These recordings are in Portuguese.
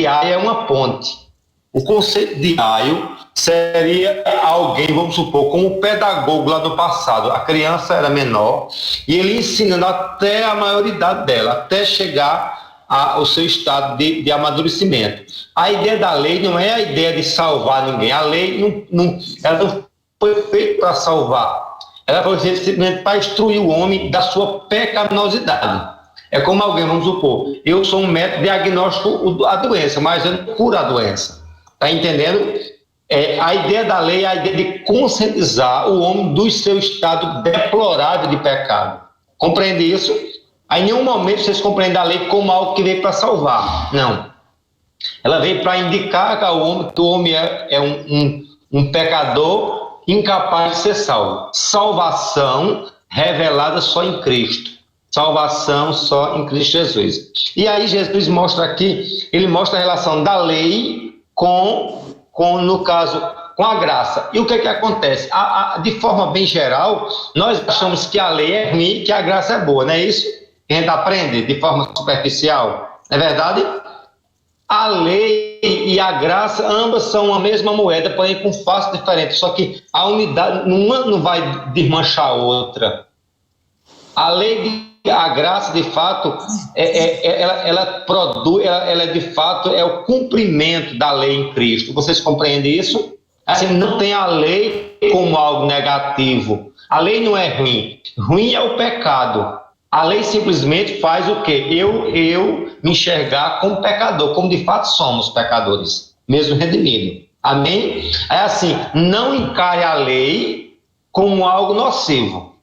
aio é uma ponte. O conceito de aio seria alguém, vamos supor, como o pedagogo lá do passado. A criança era menor e ele ensinando até a maioridade dela, até chegar ao seu estado de amadurecimento. A ideia da lei não é a ideia de salvar ninguém. A lei ela não foi feita para salvar. Ela foi feita simplesmente para instruir o homem da sua pecaminosidade. É como alguém, vamos supor, eu sou um médico diagnóstico da doença, mas eu não curo a doença. Está entendendo? A ideia da lei é a ideia de conscientizar o homem do seu estado deplorável de pecado. Compreende isso? Aí, em nenhum momento vocês compreendem a lei como algo que veio para salvar. Não. Ela veio para indicar que o homem é um pecador incapaz de ser salvo. Salvação revelada só em Cristo. Salvação só em Cristo Jesus. E aí Jesus mostra aqui, ele mostra a relação da lei no caso, com a graça. E o que é que acontece? De forma bem geral, nós achamos que a lei é ruim e que a graça é boa, não é isso? Que a gente aprende de forma superficial, não é verdade? A lei e a graça, ambas são a mesma moeda, porém com faces diferentes. Só que a unidade, uma não vai desmanchar a outra. A graça, de fato, ela produz, ela de fato é o cumprimento da lei em Cristo. Vocês compreendem isso? Assim, não tem a lei como algo negativo. A lei não é ruim. Ruim é o pecado. A lei simplesmente faz o quê? Eu me enxergar como pecador, como de fato somos pecadores, mesmo redimido. Amém? É assim, não encare a lei como algo nocivo.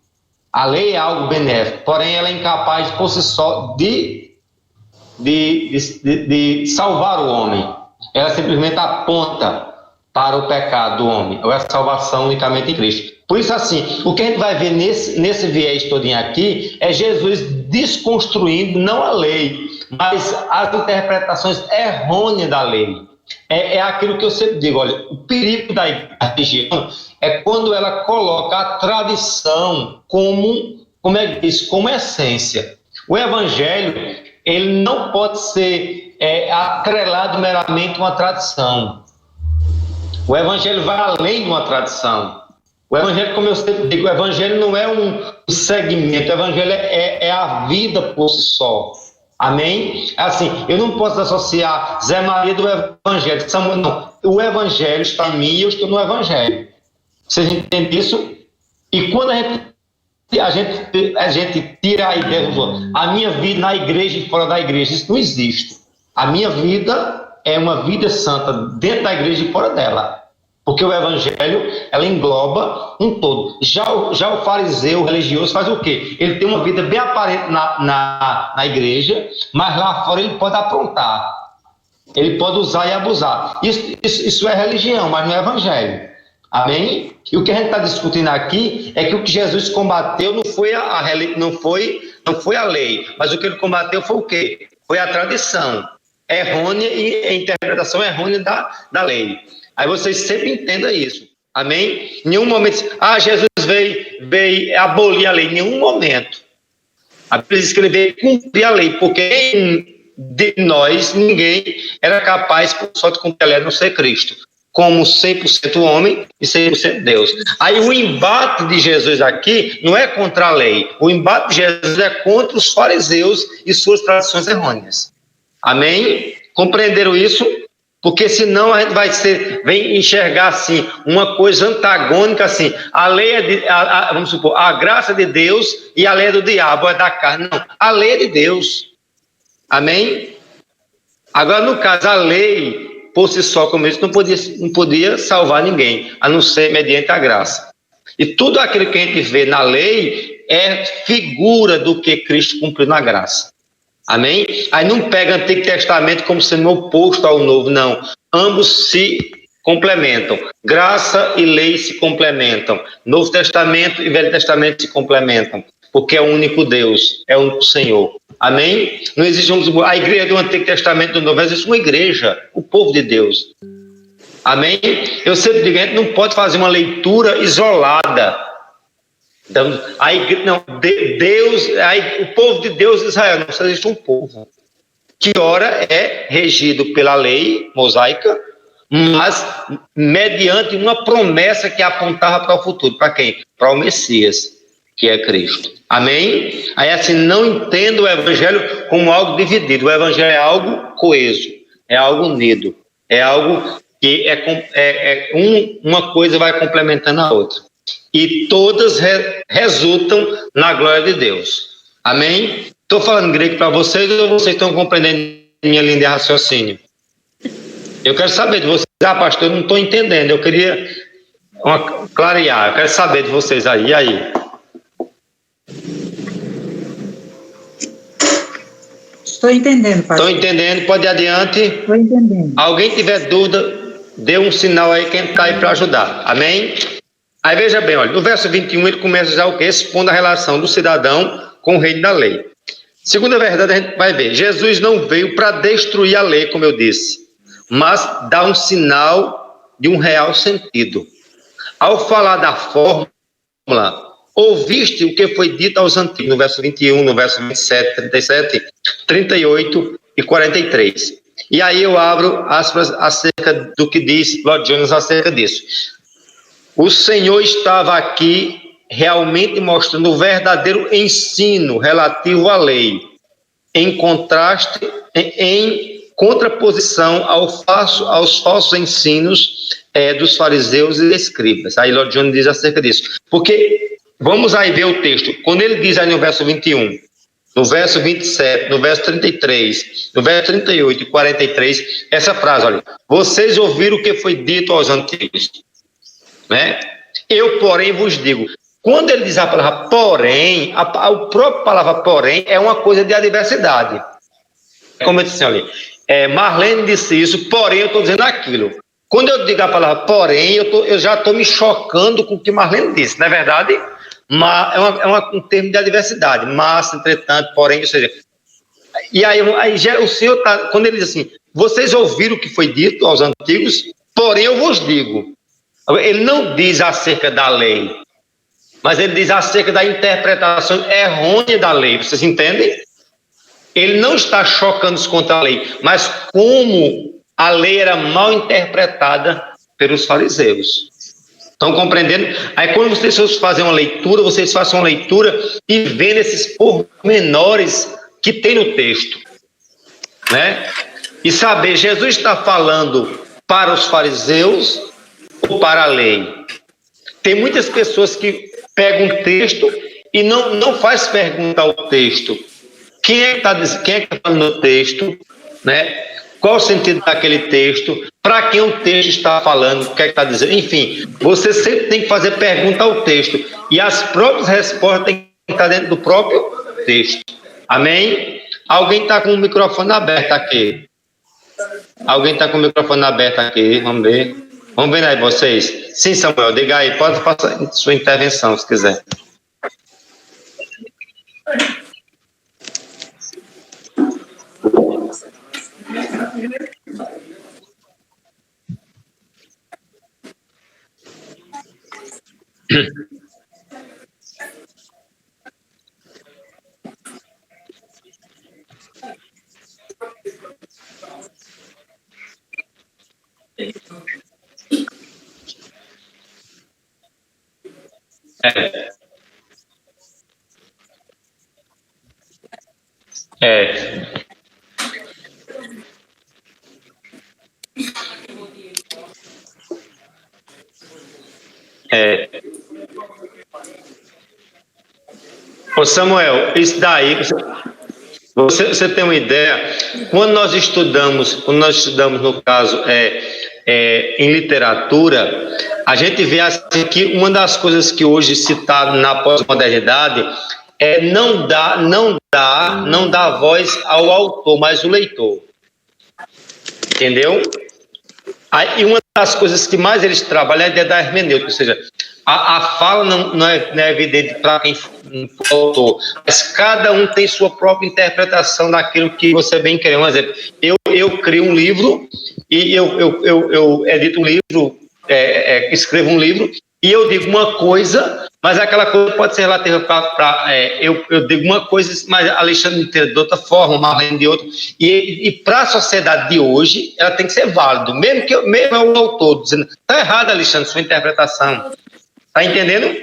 A lei é algo benéfico, porém ela é incapaz por si só de salvar o homem. Ela simplesmente aponta para o pecado do homem, ou a salvação unicamente em Cristo. Por isso, assim, o que a gente vai ver nesse viés todinho aqui é Jesus desconstruindo não a lei, mas as interpretações errôneas da lei. É aquilo que eu sempre digo, olha, o perigo da religião é quando ela coloca a tradição como essência. O evangelho, ele não pode ser atrelado meramente a uma tradição. O evangelho vai além de uma tradição. O evangelho, como eu sempre digo, o evangelho não é um segmento, o evangelho é a vida por si só. Amém? Assim, eu não posso associar Zé Maria do evangelho. Não. O evangelho está em mim e eu estou no evangelho. Vocês entendem isso? E quando a gente tira a ideia, a minha vida na igreja e fora da igreja, isso não existe. A minha vida é uma vida santa dentro da igreja e fora dela. Porque o evangelho, ela engloba um todo. Já o fariseu, o religioso, faz o quê? Ele tem uma vida bem aparente na igreja, mas lá fora ele pode aprontar. Ele pode usar e abusar. Isso é religião, mas não é evangelho. Amém? E o que a gente está discutindo aqui é que o que Jesus combateu não foi a lei, mas o que ele combateu foi o quê? Foi a tradição errônea e a interpretação errônea da lei. Aí vocês sempre entendam isso. Amém? Em nenhum momento, Jesus veio abolir a lei. Em nenhum momento. A Bíblia diz que ele veio cumprir a lei, porque de nós, ninguém era capaz, por só de cumprir a lei, a não ser Cristo. Como 100% homem e 100% Deus. Aí o embate de Jesus aqui não é contra a lei. O embate de Jesus é contra os fariseus e suas tradições errôneas. Amém? Compreenderam isso? Porque senão a gente vem enxergar assim, uma coisa antagônica assim, a lei vamos supor, a graça de Deus e a lei do diabo, é da carne. Não, a lei é de Deus. Amém? Agora, no caso, a lei, por si só, como eu disse, não podia salvar ninguém, a não ser mediante a graça. E tudo aquilo que a gente vê na lei é figura do que Cristo cumpriu na graça. Amém? Aí não pega o Antigo Testamento como sendo oposto ao Novo, não. Ambos se complementam. Graça e lei se complementam. Novo Testamento e Velho Testamento se complementam. Porque é o único Deus, é o único Senhor. Amém? Não existe a igreja do Antigo Testamento e do Novo, existe uma igreja, o povo de Deus. Amém? Eu sempre digo, a gente não pode fazer uma leitura isolada. Então, o povo de Deus, Israel, não existe um povo. que ora é regido pela lei mosaica, mas mediante uma promessa que apontava para o futuro. Para quem? Para o Messias, que é Cristo. Amém? Aí assim, não entenda o evangelho como algo dividido. O evangelho é algo coeso, é algo unido, é algo que uma coisa vai complementando a outra. E todas resultam na glória de Deus. Amém? Estou falando grego para vocês ou vocês estão compreendendo minha linha de raciocínio? Eu quero saber de vocês. Pastor, eu não estou entendendo. Eu queria clarear. Eu quero saber de vocês aí. E aí? Estou entendendo, pastor. Estou entendendo. Pode ir adiante. Estou entendendo. Alguém tiver dúvida, dê um sinal aí, quem está aí para ajudar. Amém? Aí veja bem, olha, no verso 21 ele começa já o quê? Expondo a relação do cidadão com o reino da lei. Segunda verdade, a gente vai ver. Jesus não veio para destruir a lei, como eu disse, mas dá um sinal de um real sentido. Ao falar da fórmula, ouviste o que foi dito aos antigos, no verso 21, no verso 27, 37, 38 e 43. E aí eu abro aspas acerca do que diz Lloyd Jones acerca disso. O Senhor estava aqui realmente mostrando o verdadeiro ensino relativo à lei, em contraste, em contraposição aos falsos ensinos dos fariseus e escribas. Aí Lloyd Jones diz acerca disso. Porque, vamos aí ver o texto, quando ele diz aí no verso 21, no verso 27, no verso 33, no verso 38 e 43, essa frase, olha, vocês ouviram o que foi dito aos antigos, né? Eu, porém, vos digo. Quando ele diz a palavra porém, a própria palavra porém é uma coisa de adversidade. Como eu disse ali, Marlene disse isso, porém eu estou dizendo aquilo. Quando eu digo a palavra porém, eu já estou me chocando com o que Marlene disse, não é verdade? Um termo de adversidade, mas, entretanto, porém, ou seja, e aí o Senhor está, quando ele diz assim, vocês ouviram o que foi dito aos antigos, porém eu vos digo. Ele não diz acerca da lei, mas ele diz acerca da interpretação errônea da lei. Vocês entendem? Ele não está chocando-se contra a lei, mas como a lei era mal interpretada pelos fariseus. Estão compreendendo? Aí quando vocês fazem uma leitura, vocês façam uma leitura e vendo esses pormenores que tem no texto, né? E saber, Jesus está falando para os fariseus ou para a lei? Tem muitas pessoas que pegam um texto e não faz pergunta ao texto. Quem é que está falando no texto, né? Qual o sentido daquele texto? Para quem o texto está falando? O que é que está dizendo? Enfim, você sempre tem que fazer pergunta ao texto. E as próprias respostas têm que estar dentro do próprio texto. Amém? Alguém está com o microfone aberto aqui? Alguém está com o microfone aberto aqui? Vamos ver. Vamos ver aí vocês. Sim, Samuel, diga aí. Pode fazer sua intervenção, se quiser. Ô Samuel, isso daí, você tem uma ideia? Quando nós estudamos no caso, em literatura, a gente vê assim, que uma das coisas que hoje se está na pós-modernidade é não dá voz ao autor, mas ao leitor. Entendeu? E uma das coisas que mais eles trabalham é da hermenêutica, ou seja, a fala não é evidente para quem for autor, mas cada um tem sua própria interpretação daquilo que você bem quer. Um exemplo, eu crio um livro e eu edito um livro, escrevo um livro e eu digo uma coisa, mas aquela coisa pode ser relativa eu digo uma coisa, mas Alexandre entende de outra forma, Marlene de outra, e para a sociedade de hoje, ela tem que ser válida, mesmo o autor dizendo, está errado, Alexandre, sua interpretação, está entendendo?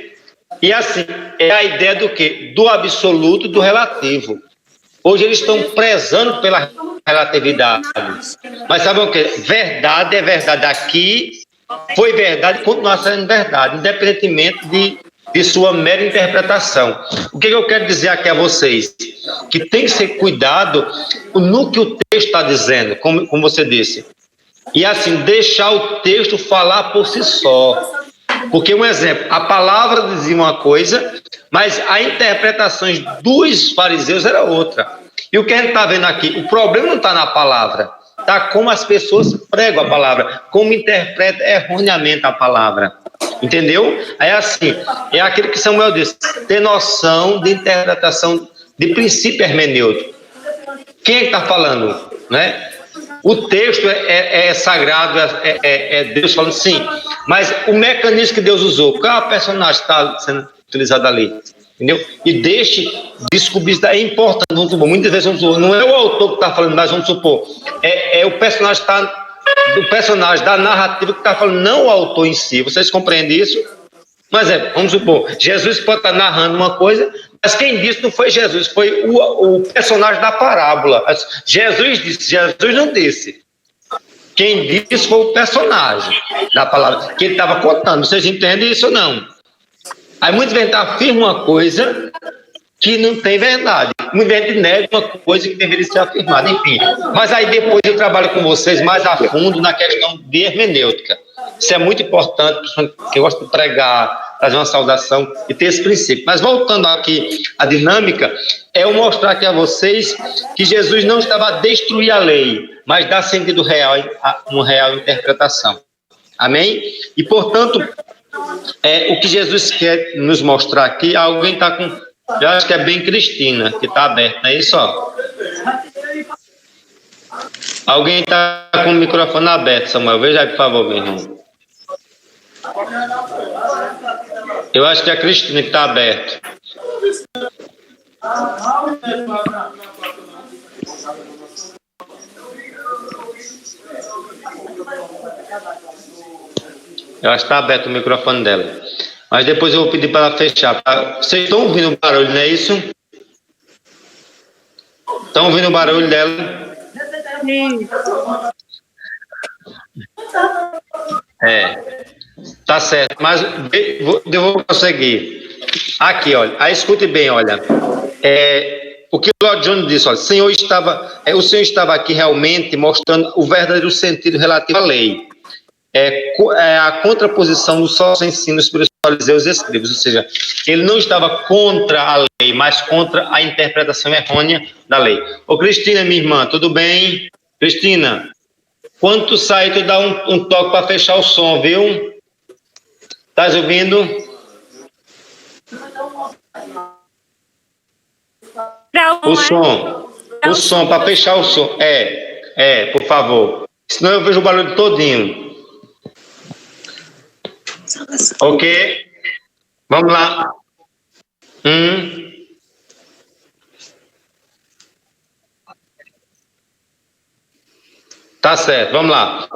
E assim, é a ideia do quê? Do absoluto e do relativo. Hoje eles estão prezando pela relatividade, mas sabe o quê? Verdade é verdade aqui, foi verdade e continua sendo verdade, independentemente de sua mera interpretação. O que eu quero dizer aqui a vocês? Que tem que ser cuidado no que o texto está dizendo, como você disse. E assim, deixar o texto falar por si só. Porque, um exemplo, a palavra dizia uma coisa, mas as interpretações dos fariseus era outra. E o que a gente está vendo aqui, o problema não está na palavra, está como as pessoas pregam a palavra, como interpretam erroneamente a palavra. Entendeu? Aí assim, é aquilo que Samuel disse, ter noção de interpretação de princípio hermenêutico. Quem é que está falando? Né? O texto é sagrado, é Deus falando sim, mas o mecanismo que Deus usou, qual personagem está sendo utilizado ali? Entendeu? E deixe descobrir isso, é importante, vamos supor, muitas vezes vamos supor, não é o autor que está falando, mas vamos supor, é o personagem do personagem da narrativa que está falando, não o autor em si. Vocês compreendem isso? Mas vamos supor, Jesus pode estar narrando uma coisa, mas quem disse não foi Jesus, foi o personagem da parábola. Jesus disse, Jesus não disse. Quem disse foi o personagem da palavra, que ele estava contando. Vocês entendem isso ou não? Aí muitas vezes afirma uma coisa que não tem verdade. Muitas vezes nega uma coisa que deveria ser afirmada, enfim. Mas aí depois eu trabalho com vocês mais a fundo na questão de hermenêutica. Isso é muito importante, porque eu gosto de pregar, fazer uma saudação e ter esse princípio. Mas voltando aqui à dinâmica, é eu mostrar aqui a vocês que Jesus não estava a destruir a lei, mas dar sentido real, uma real interpretação. Amém? E, portanto, o que Jesus quer nos mostrar aqui, alguém está com... Eu acho que é bem Cristina, que está aberta, não é isso? Ó? Alguém está com o microfone aberto, Samuel. Veja aí, por favor, meu irmão. Eu acho que é a Cristina que está aberta. Eu acho que está aberto o microfone dela. Mas depois eu vou pedir para ela fechar. Vocês estão ouvindo o barulho, não é isso? Estão ouvindo o barulho dela? Sim. Tá certo. Mas eu vou prosseguir. Aqui, olha. Aí escute bem, olha. O que o Lord John disse, olha. O Senhor estava aqui realmente mostrando o verdadeiro sentido relativo à lei. A contraposição dos sócios ensinos pelos fariseus e escribas, ou seja, ele não estava contra a lei, mas contra a interpretação errônea da lei. Ô Cristina, minha irmã, tudo bem? Cristina, quando tu sair, tu dá um toque para fechar o som, viu? Estás ouvindo? O som, para fechar o som. Por favor. Senão eu vejo o barulho todinho. Ok? Vamos lá. Tá certo, vamos lá.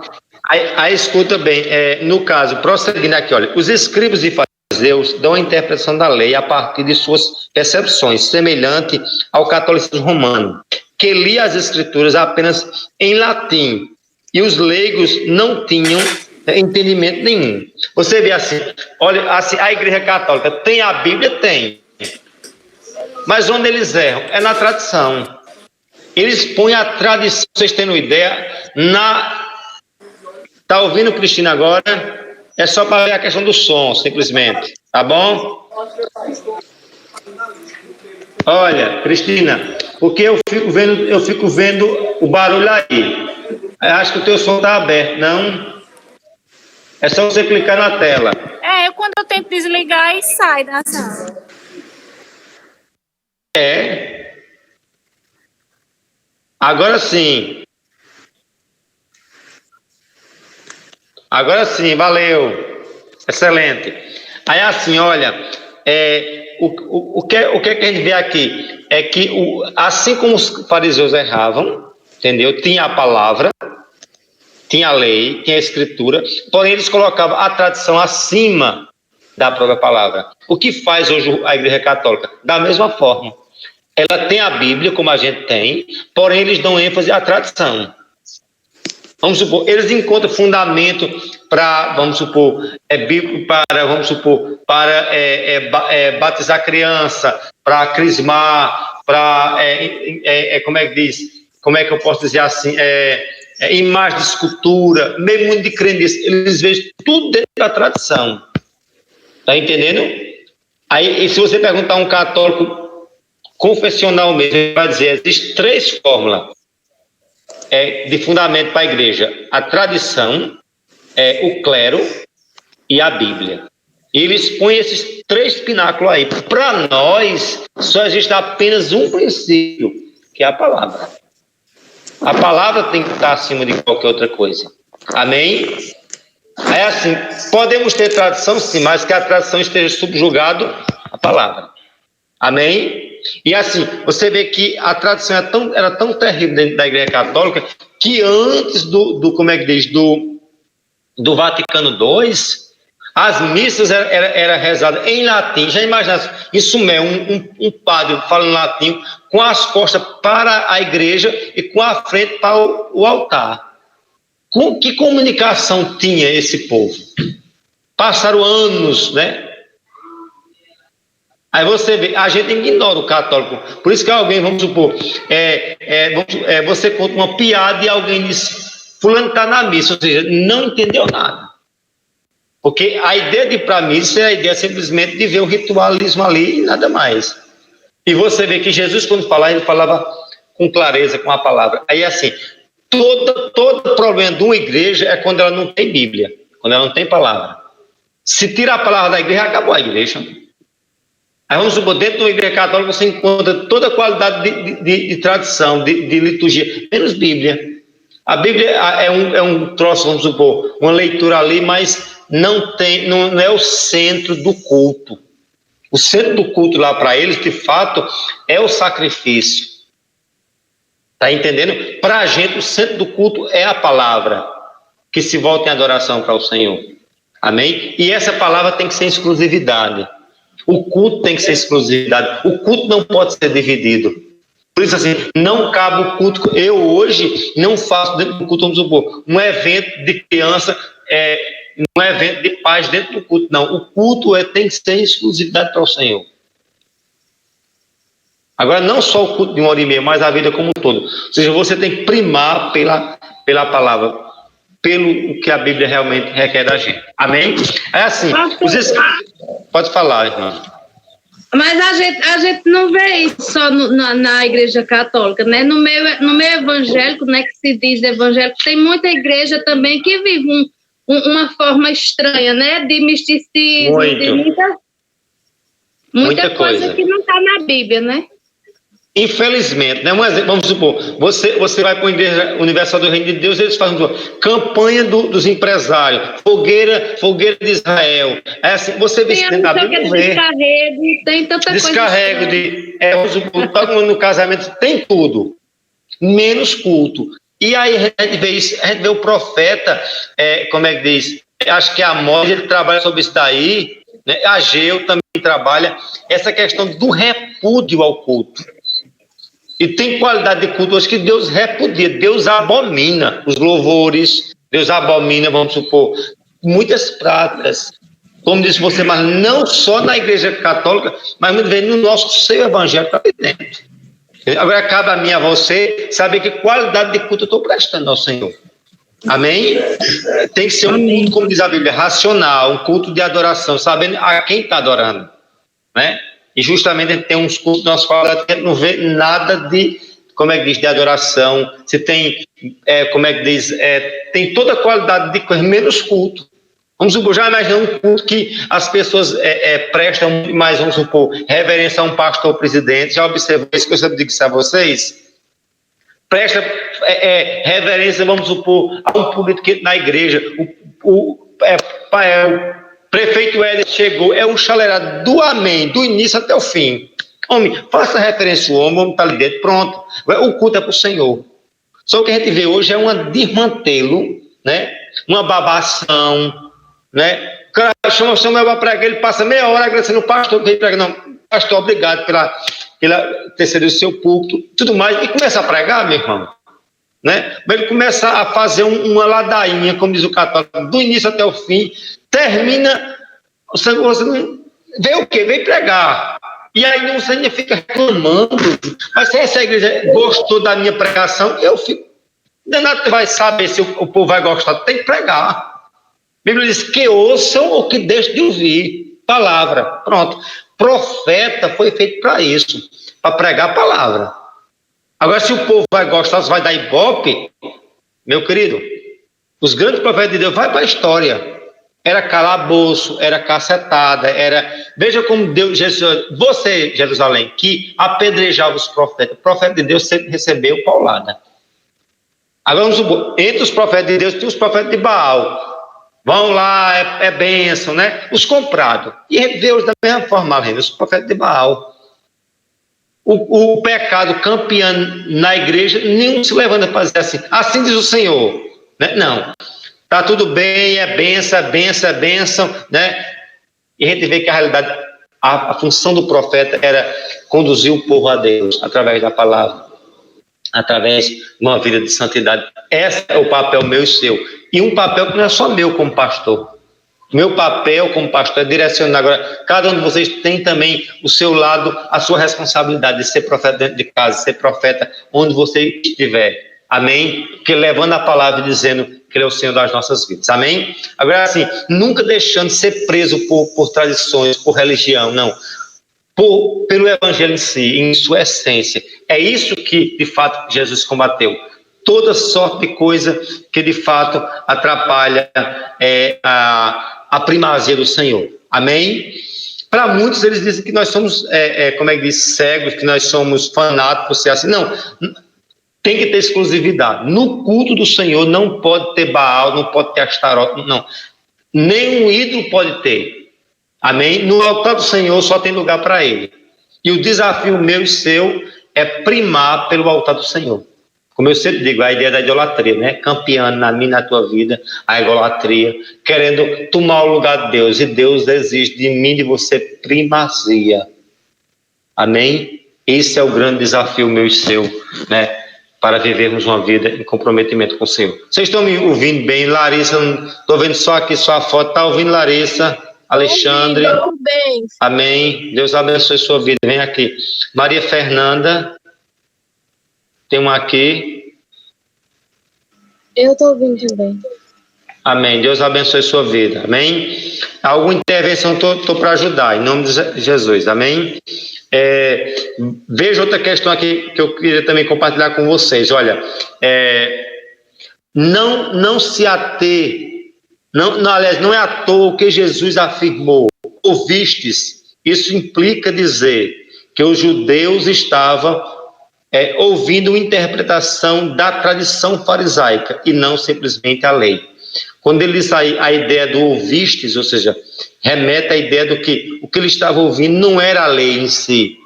Aí escuta bem, no caso, prosseguindo aqui, olha, os escribas e fariseus dão a interpretação da lei a partir de suas percepções, semelhante ao catolicismo romano, que lia as escrituras apenas em latim, e os leigos não tinham entendimento nenhum. Você vê assim, olha, assim, a Igreja Católica tem a Bíblia? Tem. Mas onde eles erram? É na tradição. Eles põem a tradição, vocês têm uma ideia, Tá ouvindo, Cristina, agora? É só para ver a questão do som, simplesmente. Tá bom? Olha, Cristina, porque eu fico vendo o barulho aí. Eu acho que o teu som está aberto, não? É só você clicar na tela. Quando eu tento desligar e sai da sala. Agora sim. Agora sim, valeu. Excelente. Aí assim, olha, o que a gente vê aqui é que, assim como os fariseus erravam, entendeu? Tinha a palavra, tinha a lei, tinha a escritura, porém eles colocavam a tradição acima da própria palavra. O que faz hoje a Igreja Católica? Da mesma forma. Ela tem a Bíblia, como a gente tem, porém eles dão ênfase à tradição. Vamos supor, eles encontram fundamento para, vamos supor, bíblico para, vamos supor, para batizar criança, para crismar, para, como é que diz? Como é que eu posso dizer assim? Imagem de escultura, meio mundo de crendice. Eles veem tudo dentro da tradição. Tá entendendo? Aí, e se você perguntar a um católico confessional mesmo, ele vai dizer, existem 3 fórmulas de fundamento para a igreja: a tradição, o clero e a Bíblia. E eles põem esses 3 pináculos aí. Para nós, só existe apenas um princípio, que é a palavra. A palavra tem que estar acima de qualquer outra coisa. Amém? É assim, podemos ter tradição sim, mas que a tradição esteja subjugada à palavra. Amém? E assim, você vê que a tradição era tão terrível dentro da Igreja Católica que antes como é que diz, do Vaticano II, as missas eram rezadas em latim. Já imagina isso mesmo, um padre falando latim com as costas para a igreja e com a frente para o altar. Que comunicação tinha esse povo? Passaram anos, né? Aí você vê, a gente ignora o católico. Por isso que alguém, vamos supor, você conta uma piada e alguém diz, fulano está na missa, ou seja, não entendeu nada. Porque a ideia de ir para a missa é a ideia simplesmente de ver o ritualismo ali e nada mais. E você vê que Jesus, quando falava, ele falava com clareza, com a palavra. Aí assim, todo problema de uma igreja é quando ela não tem Bíblia, quando ela não tem palavra. Se tira a palavra da igreja, acabou a igreja. Aí vamos supor, dentro de uma igreja católica você encontra toda a qualidade de tradição, de liturgia, menos Bíblia. A Bíblia é um troço, vamos supor, uma leitura ali, mas não é o centro do culto. O centro do culto lá para eles, de fato, é o sacrifício. Está entendendo? Para a gente, o centro do culto é a palavra, que se volta em adoração para o Senhor. Amém? E essa palavra tem que ser exclusividade. O culto tem que ser exclusividade. O culto não pode ser dividido. Por isso, assim, não cabe o culto. Eu hoje não faço dentro do culto, vamos supor, um evento de criança, um evento de paz dentro do culto. Não, o culto tem que ser exclusividade para o Senhor. Agora, não só o culto de 1h30, mas a vida como um todo. Ou seja, você tem que primar pela palavra, pelo que a Bíblia realmente requer da gente. Amém? É assim. Pode falar, irmã. Mas a gente não vê isso só na igreja católica, né? No meio evangélico, né, que se diz evangélico, tem muita igreja também que vive uma forma estranha, né? De misticismo, de muita coisa que não está na Bíblia, né? Infelizmente, né? Vamos supor, você vai para a Igreja Universal do Reino de Deus, eles fazem campanha dos empresários, fogueira de Israel. É assim, você vê isso dentro da Bíblia, tem tanta descarrego coisa. Vamos supor, todo mundo no casamento tem tudo, menos culto. E aí a gente vê isso, a gente vê o profeta, como é que diz? Acho que a Amós, ele trabalha sobre isso daí, né? Ageu também trabalha essa questão do repúdio ao culto. E tem qualidade de culto hoje que Deus repudia, Deus abomina os louvores, Deus abomina, vamos supor, muitas práticas. Como disse você, mas não só na igreja católica, mas muitas vezes no nosso seio evangélico ali dentro. Agora cabe a mim, a você, saber que qualidade de culto eu estou prestando ao Senhor. Amém? Tem que ser um culto, como diz a Bíblia, racional, um culto de adoração, sabendo a quem está adorando, né? E justamente a gente tem uns cultos nós falamos que a gente não vê nada de, como é que diz, de adoração. Você tem, como é que diz, tem toda a qualidade de coisa, menos culto. Vamos supor, já imaginar um culto que as pessoas prestam mais, vamos supor, reverência a um pastor presidente. Já observou isso que eu sempre digo isso a vocês? Presta reverência, vamos supor, a um político na igreja. O Prefeito Éder chegou, é um chalerado do amém, do início até o fim. Homem, faça referência ao homem, o homem está ali dentro, pronto. O culto é para o Senhor. Só o que a gente vê hoje é um desmantelo, né? Uma babação, né? O cara chama o Samuel para pregar, ele passa meia hora agradecendo o pastor que veio pregar. Não, pastor, obrigado pela ter cedido o seu púlpito, tudo mais, e começa a pregar, meu irmão, né? Ele começa a fazer uma ladainha, como diz o católico, do início até o fim, termina, você não vê o quê? Vem pregar. E aí você ainda fica reclamando, mas se essa igreja gostou da minha pregação, eu fico, danado vai saber se o povo vai gostar, tem que pregar. A Bíblia diz que ouçam ou que deixem de ouvir, palavra, pronto. Profeta foi feito para isso, para pregar a palavra. Agora, se o povo vai gostar, se vai dar ibope, meu querido, os grandes profetas de Deus vai para a história. Era calabouço, era cacetada, era... Veja como Deus, você, Jerusalém, que apedrejava os profetas, o profeta de Deus sempre recebeu paulada. Agora, vamos supor, entre os profetas de Deus, tem os profetas de Baal. Vão lá, é bênção, né? Os comprados. E Deus da mesma forma, os profetas de Baal. O pecado campeando na igreja, nenhum se levanta para dizer assim, assim diz o Senhor. Né? Não. Tá tudo bem, é bênção, né? E a gente vê que a realidade, a função do profeta era conduzir o povo a Deus, através da palavra, através de uma vida de santidade. Esse é o papel meu e seu. E um papel que não é só meu como pastor. Meu papel como pastor é direcionar. Agora, cada um de vocês tem também o seu lado, a sua responsabilidade de ser profeta dentro de casa, de ser profeta onde você estiver. Amém? Que levando a palavra e dizendo que Ele é o Senhor das nossas vidas. Amém? Agora, assim, nunca deixando de ser preso por tradições, por religião, não. Pelo Evangelho em si, em sua essência. É isso que, de fato, Jesus combateu. Toda sorte de coisa que, de fato, atrapalha a primazia do Senhor. Amém? Para muitos, eles dizem que nós somos, como é que diz, cegos, que nós somos fanáticos, ser assim. Não, tem que ter exclusividade. No culto do Senhor não pode ter Baal, não pode ter Astarote, não. Nenhum ídolo pode ter. Amém? No altar do Senhor só tem lugar para Ele. E o desafio meu e seu é primar pelo altar do Senhor. Como eu sempre digo, a ideia da idolatria, né? Campeando na minha, na tua vida, a idolatria, querendo tomar o lugar de Deus. E Deus exige de mim e de você primazia. Amém? Esse é o grande desafio meu e seu, né? Para vivermos uma vida em comprometimento com o Senhor. Vocês estão me ouvindo bem? Larissa, estou vendo só aqui sua foto. Está ouvindo, Larissa? Alexandre? Bem. Amém. Deus abençoe sua vida. Vem aqui. Maria Fernanda. Tem uma aqui. Eu estou ouvindo também. Amém. Deus abençoe sua vida. Amém. Alguma intervenção, estou para ajudar. Em nome de Jesus. Amém. Veja outra questão aqui que eu queria também compartilhar com vocês. Olha, não se ater, aliás, não é à toa o que Jesus afirmou. Ouvistes, isso implica dizer que os judeus estavam ouvindo uma interpretação da tradição farisaica e não simplesmente a lei. Quando ele diz aí a ideia do ouvistes, ou seja, remete à ideia do que o que ele estava ouvindo não era a lei em si,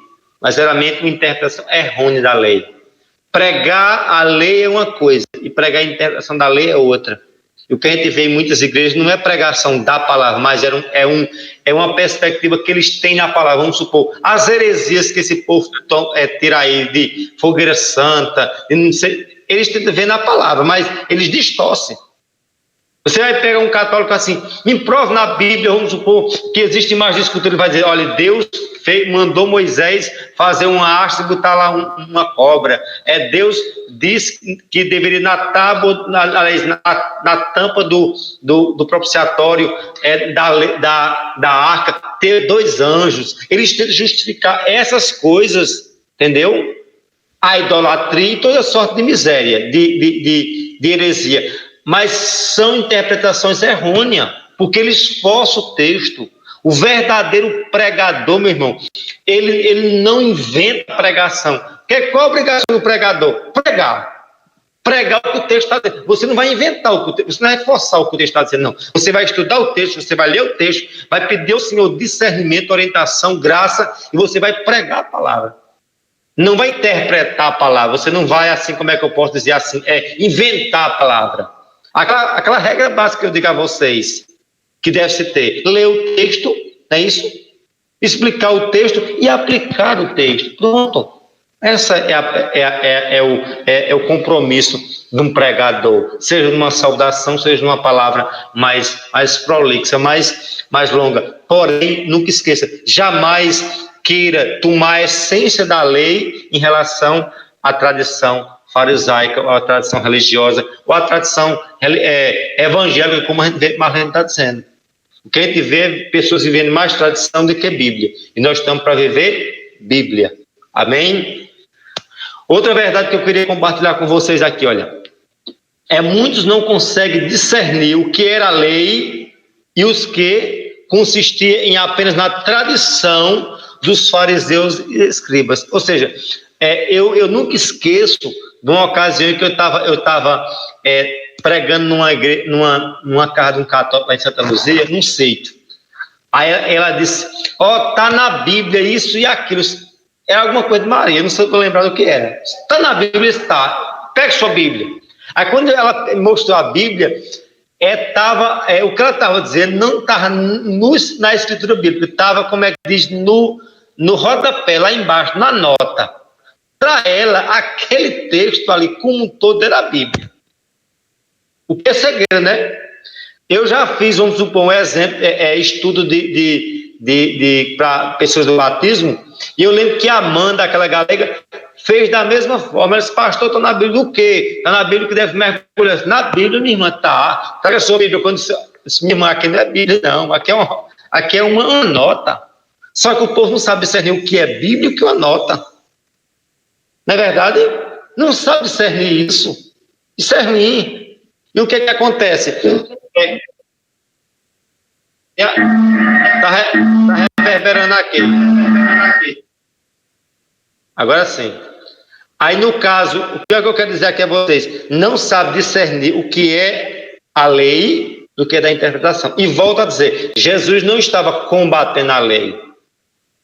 mas era uma interpretação errônea da lei. Pregar a lei é uma coisa e pregar a interpretação da lei é outra. E o que a gente vê em muitas igrejas não é pregação da palavra, mas é uma perspectiva que eles têm na palavra. Vamos supor, as heresias que esse povo tira aí de fogueira santa, não sei, eles tentam ver na palavra, mas eles distorcem. Você vai pegar um católico assim, me prove na Bíblia, vamos supor, que existe mais de escultura, ele vai dizer, olha, Deus mandou Moisés fazer uma haste e botar lá uma cobra. Deus disse que deveria na tábua, na tampa do propiciatório da arca, ter 2 anjos. Eles tentam justificar essas coisas, entendeu? A idolatria e toda sorte de miséria, de heresia. Mas são interpretações errôneas, porque eles forçam o texto. O verdadeiro pregador, meu irmão, ele não inventa pregação. Qual a obrigação do pregador? Pregar. pregar o que o texto está dizendo. Você não vai inventar o que o texto, você não vai reforçar o que o texto está dizendo, não. Você vai estudar o texto, você vai ler o texto, vai pedir ao Senhor discernimento, orientação, graça, e você vai pregar a palavra. Não vai interpretar a palavra, você não vai, assim, como é que eu posso dizer assim, inventar a palavra. Aquela regra básica que eu digo a vocês, que deve se ter, ler o texto, não é isso? Explicar o texto e aplicar o texto. Pronto. Essa é o compromisso de um pregador, seja numa saudação, seja numa palavra mais prolixa, mais longa. Porém, nunca esqueça, jamais queira tomar a essência da lei em relação à tradição farisaica, ou à tradição religiosa, ou à tradição evangélica, como a gente está dizendo. O que a gente vê é pessoas vivendo mais tradição do que Bíblia. E nós estamos para viver Bíblia. Amém? Outra verdade que eu queria compartilhar com vocês aqui, olha. Muitos não conseguem discernir o que era a lei e os que consistia em apenas na tradição dos fariseus e escribas. Ou seja, eu nunca esqueço de uma ocasião em que eu estava pregando numa casa de um católico lá em Santa Luzia, num seito. Aí ela disse, tá na Bíblia isso e aquilo. Era alguma coisa de Maria, não sei lembrar do que era. Está na Bíblia, está. Pega sua Bíblia. Aí quando ela mostrou a Bíblia, o que ela estava dizendo não estava na escritura bíblica, estava, como é que diz, no rodapé, lá embaixo, na nota. Para ela, aquele texto ali, como um todo, era a Bíblia. O que é segredo, né? Eu já fiz, vamos supor, um exemplo, estudo para pessoas do batismo, e eu lembro que a Amanda, aquela galega, fez da mesma forma. Ela disse, pastor, está na Bíblia do quê? Está na Bíblia que deve mergulhar. Na Bíblia, minha irmã, tá. Traga a sua Bíblia. Quando disse, minha irmã, aqui não é Bíblia, não. Aqui é uma nota. Só que o povo não sabe discernir o que é Bíblia e o que é uma nota. Não é verdade? Não sabe discernir isso. Isso é ruim. E o que acontece? Está reverberando aqui. Agora sim. Aí, no caso, o que eu quero dizer aqui a vocês, não sabe discernir o que é a lei do que é da interpretação. E volto a dizer, Jesus não estava combatendo a lei. O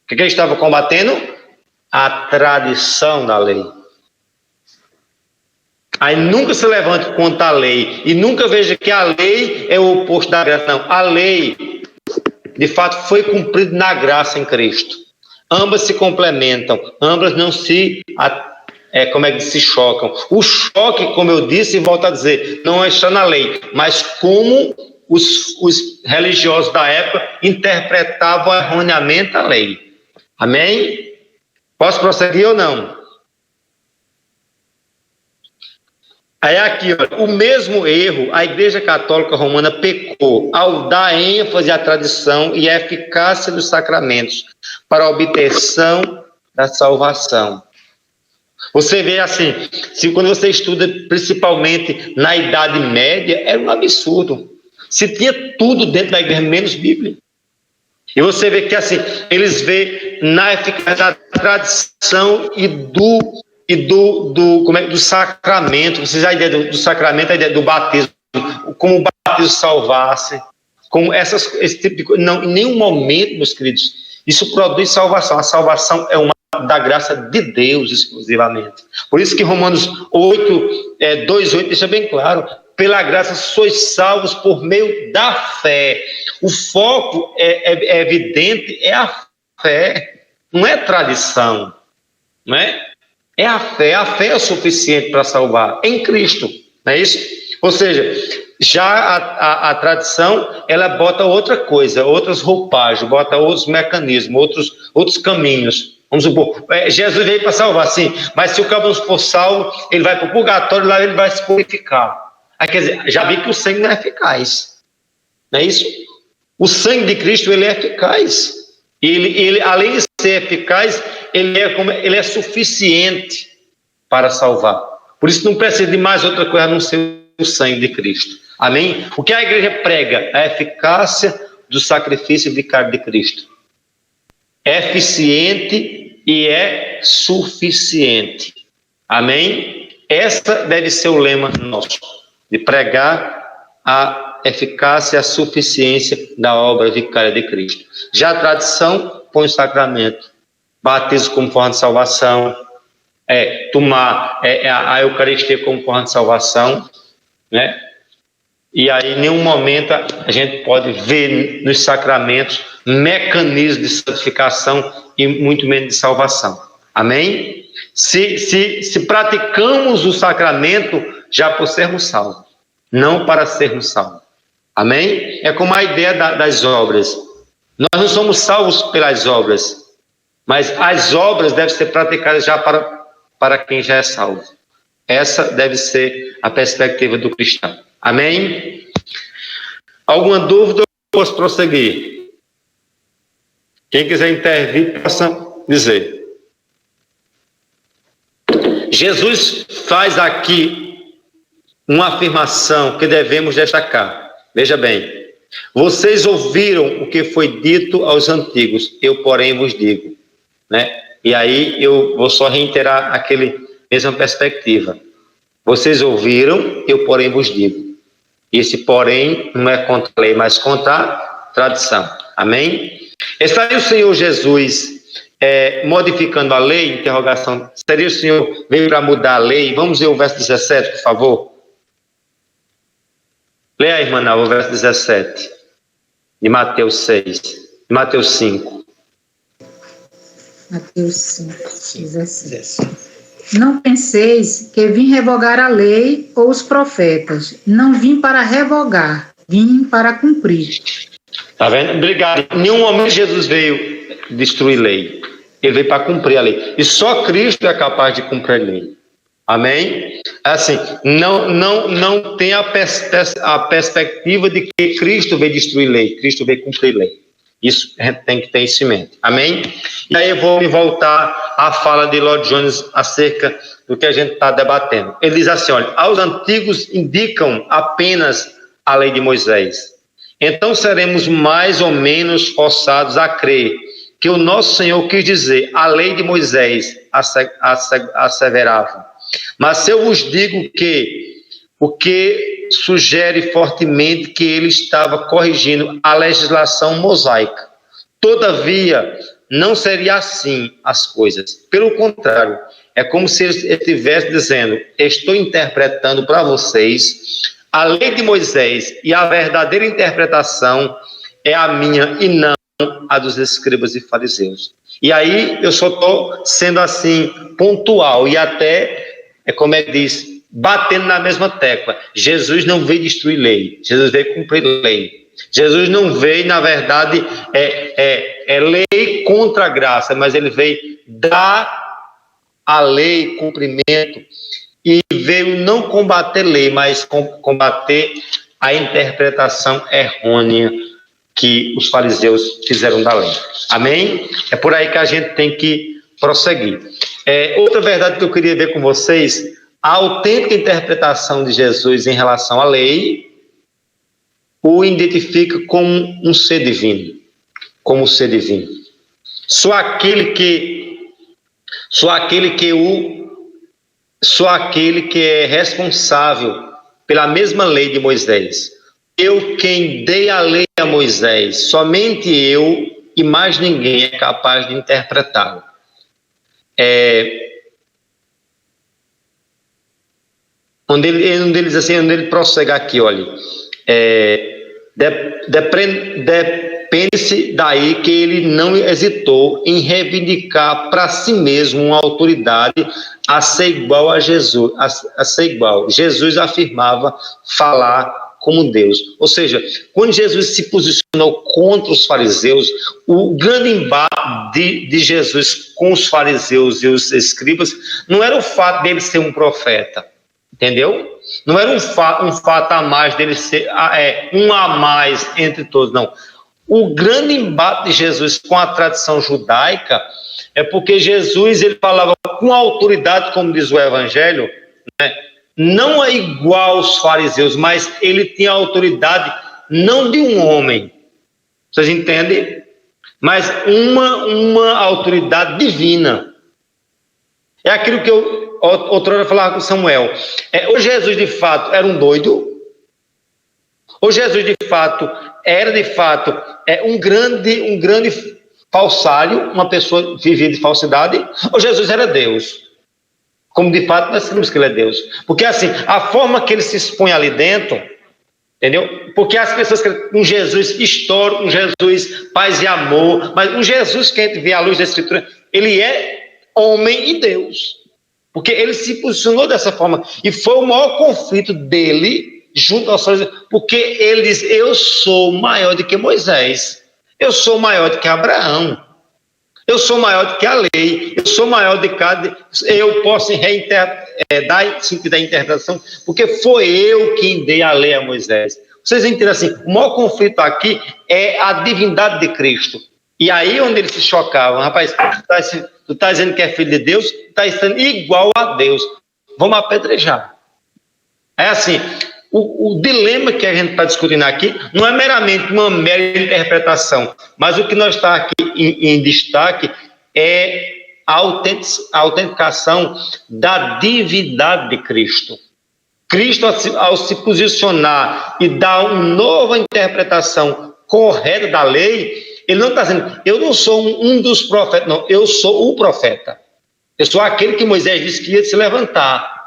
que ele estava combatendo? A tradição da lei. Aí nunca se levante contra a lei e nunca veja que a lei é o oposto da graça. Não, a lei, de fato, foi cumprida na graça em Cristo. Ambas se complementam, ambas não se se chocam. O choque, como eu disse e volto a dizer, não está na lei, mas como os religiosos da época interpretavam erroneamente a lei. Amém? Posso prosseguir ou não? Aí aqui, ó, o mesmo erro a Igreja Católica Romana pecou ao dar ênfase à tradição e à eficácia dos sacramentos para a obtenção da salvação. Você vê assim, quando você estuda principalmente na Idade Média, era um absurdo. Se tinha tudo dentro da igreja, menos Bíblia. E você vê que assim, eles veem na eficácia da tradição e do sacramento. Vocês a ideia do sacramento, a ideia do batismo, como o batismo salvasse, como esse tipo de coisa. Não, em nenhum momento, meus queridos, isso produz salvação. A salvação é uma da graça de Deus exclusivamente. Por isso que Romanos 2:8 deixa bem claro: pela graça sois salvos por meio da fé. O foco é evidente, é a fé, não é tradição, não é? É a fé é o suficiente para salvar em Cristo, não é isso? Ou seja, já a tradição, ela bota outra coisa, outras roupagens, bota outros mecanismos, outros caminhos. Vamos supor, Jesus veio para salvar, sim, mas se o cabo não for salvo, ele vai para o purgatório, lá ele vai se purificar. Aí, quer dizer, já vi que o sangue não é eficaz, não é isso? O sangue de Cristo, ele é eficaz. Ele além de ser eficaz, ele é suficiente para salvar. Por isso não precisa de mais outra coisa a não ser o sangue de Cristo. Amém? O que a igreja prega? A eficácia do sacrifício vicário de Cristo. É eficiente e é suficiente. Amém? Essa deve ser o lema nosso, de pregar a eficácia e a suficiência da obra vicária de Cristo. Já a tradição põe o sacramento, batismo como forma de salvação, tomar a Eucaristia como forma de salvação, né? E aí, em nenhum momento, a gente pode ver nos sacramentos mecanismos de santificação e muito menos de salvação. Amém? Se praticamos o sacramento já por sermos salvos, não para sermos salvos. Amém? É como a ideia das obras. Nós não somos salvos pelas obras, mas as obras devem ser praticadas já para quem já é salvo. Essa deve ser a perspectiva do cristão. Amém? Alguma dúvida? Eu posso prosseguir. Quem quiser intervir, possa dizer. Jesus faz aqui uma afirmação que devemos destacar. Veja bem. Vocês ouviram o que foi dito aos antigos, eu, porém, vos digo. Né? E aí eu vou só reiterar aquele mesma perspectiva. Vocês ouviram, eu, porém, vos digo. Esse, porém, não é contra a lei, mas contra a tradição. Amém? Estaria o Senhor Jesus modificando a lei? Interrogação. Seria o Senhor veio para mudar a lei? Vamos ver o verso 17, por favor. Leia aí, irmã, o verso 17 de Mateus 6, de Mateus 5. Mateus 5, 17. Não penseis que vim revogar a lei ou os profetas. Não vim para revogar, vim para cumprir. Tá vendo? Obrigado. Em nenhum momento Jesus veio destruir lei. Ele veio para cumprir a lei. E só Cristo é capaz de cumprir a lei. Amém? Assim, não tem a perspectiva de que Cristo veio destruir lei. Cristo veio cumprir lei. Isso a gente tem que ter isso em mente. Amém? E aí eu vou me voltar à fala de Lloyd Jones acerca do que a gente está debatendo. Ele diz assim, olha, aos antigos indicam apenas a lei de Moisés. Então seremos mais ou menos forçados a crer que o nosso Senhor quis dizer a lei de Moisés asseverava. Mas se eu vos digo que o que sugere fortemente que ele estava corrigindo a legislação mosaica. Todavia, não seria assim as coisas. Pelo contrário, é como se ele estivesse dizendo, estou interpretando para vocês a lei de Moisés e a verdadeira interpretação é a minha e não a dos escribas e fariseus. E aí eu só estou sendo assim pontual e até, como ele diz, batendo na mesma tecla. Jesus não veio destruir lei, Jesus veio cumprir lei. Jesus não veio, na verdade, lei contra a graça, mas ele veio dar a lei cumprimento e veio não combater lei, mas combater a interpretação errônea que os fariseus fizeram da lei. Amém? É por aí que a gente tem que prosseguir. Outra verdade que eu queria ver com vocês, a autêntica interpretação de Jesus em relação à lei o identifica como um ser divino, como um ser divino. Só aquele que é responsável pela mesma lei de Moisés. Eu quem dei a lei a Moisés, somente eu e mais ninguém é capaz de interpretá-la. Onde ele diz assim, onde ele prossegue aqui, olha, depende-se daí que ele não hesitou em reivindicar para si mesmo uma autoridade a ser igual a Jesus, a ser igual. Jesus afirmava falar como Deus. Ou seja, quando Jesus se posicionou contra os fariseus, o grande embate de Jesus com os fariseus e os escribas não era o fato dele ser um profeta, entendeu? Não era um fato a mais dele ser um a mais entre todos, não. O grande embate de Jesus com a tradição judaica é porque Jesus ele falava com autoridade, como diz o Evangelho, né? Não é igual aos fariseus, mas ele tinha autoridade não de um homem, vocês entendem? Mas uma autoridade divina. É aquilo que eu outrora falava com Samuel, ou Jesus de fato era um doido, ou Jesus de fato era um grande falsário, uma pessoa vivia de falsidade, ou Jesus era Deus. Como de fato nós sabemos que ele é Deus. Porque assim, a forma que ele se expõe ali dentro, entendeu? Porque as pessoas querem um Jesus histórico, um Jesus paz e amor, mas um Jesus que a gente vê à luz da Escritura, ele é homem e Deus. Porque ele se posicionou dessa forma. E foi o maior conflito dele junto aos fariseus, porque ele diz, eu sou maior do que Moisés, eu sou maior do que Abraão, eu sou maior do que a lei, eu sou maior do que eu posso dar sentido à interpretação, porque foi eu quem dei a lei a Moisés. Vocês entendem assim, o maior conflito aqui é a divindade de Cristo. E aí onde eles se chocavam, rapaz, tu tá dizendo que é filho de Deus, tu tá sendo igual a Deus, vamos apedrejar. É assim, o dilema que a gente está discutindo aqui não é meramente uma mera interpretação, mas o que nós está aqui em destaque é a autenticação da divindade de Cristo. Cristo, ao se posicionar e dar uma nova interpretação correta da lei, ele não está dizendo, eu não sou um dos profetas, não, eu sou o profeta. Eu sou aquele que Moisés disse que ia se levantar.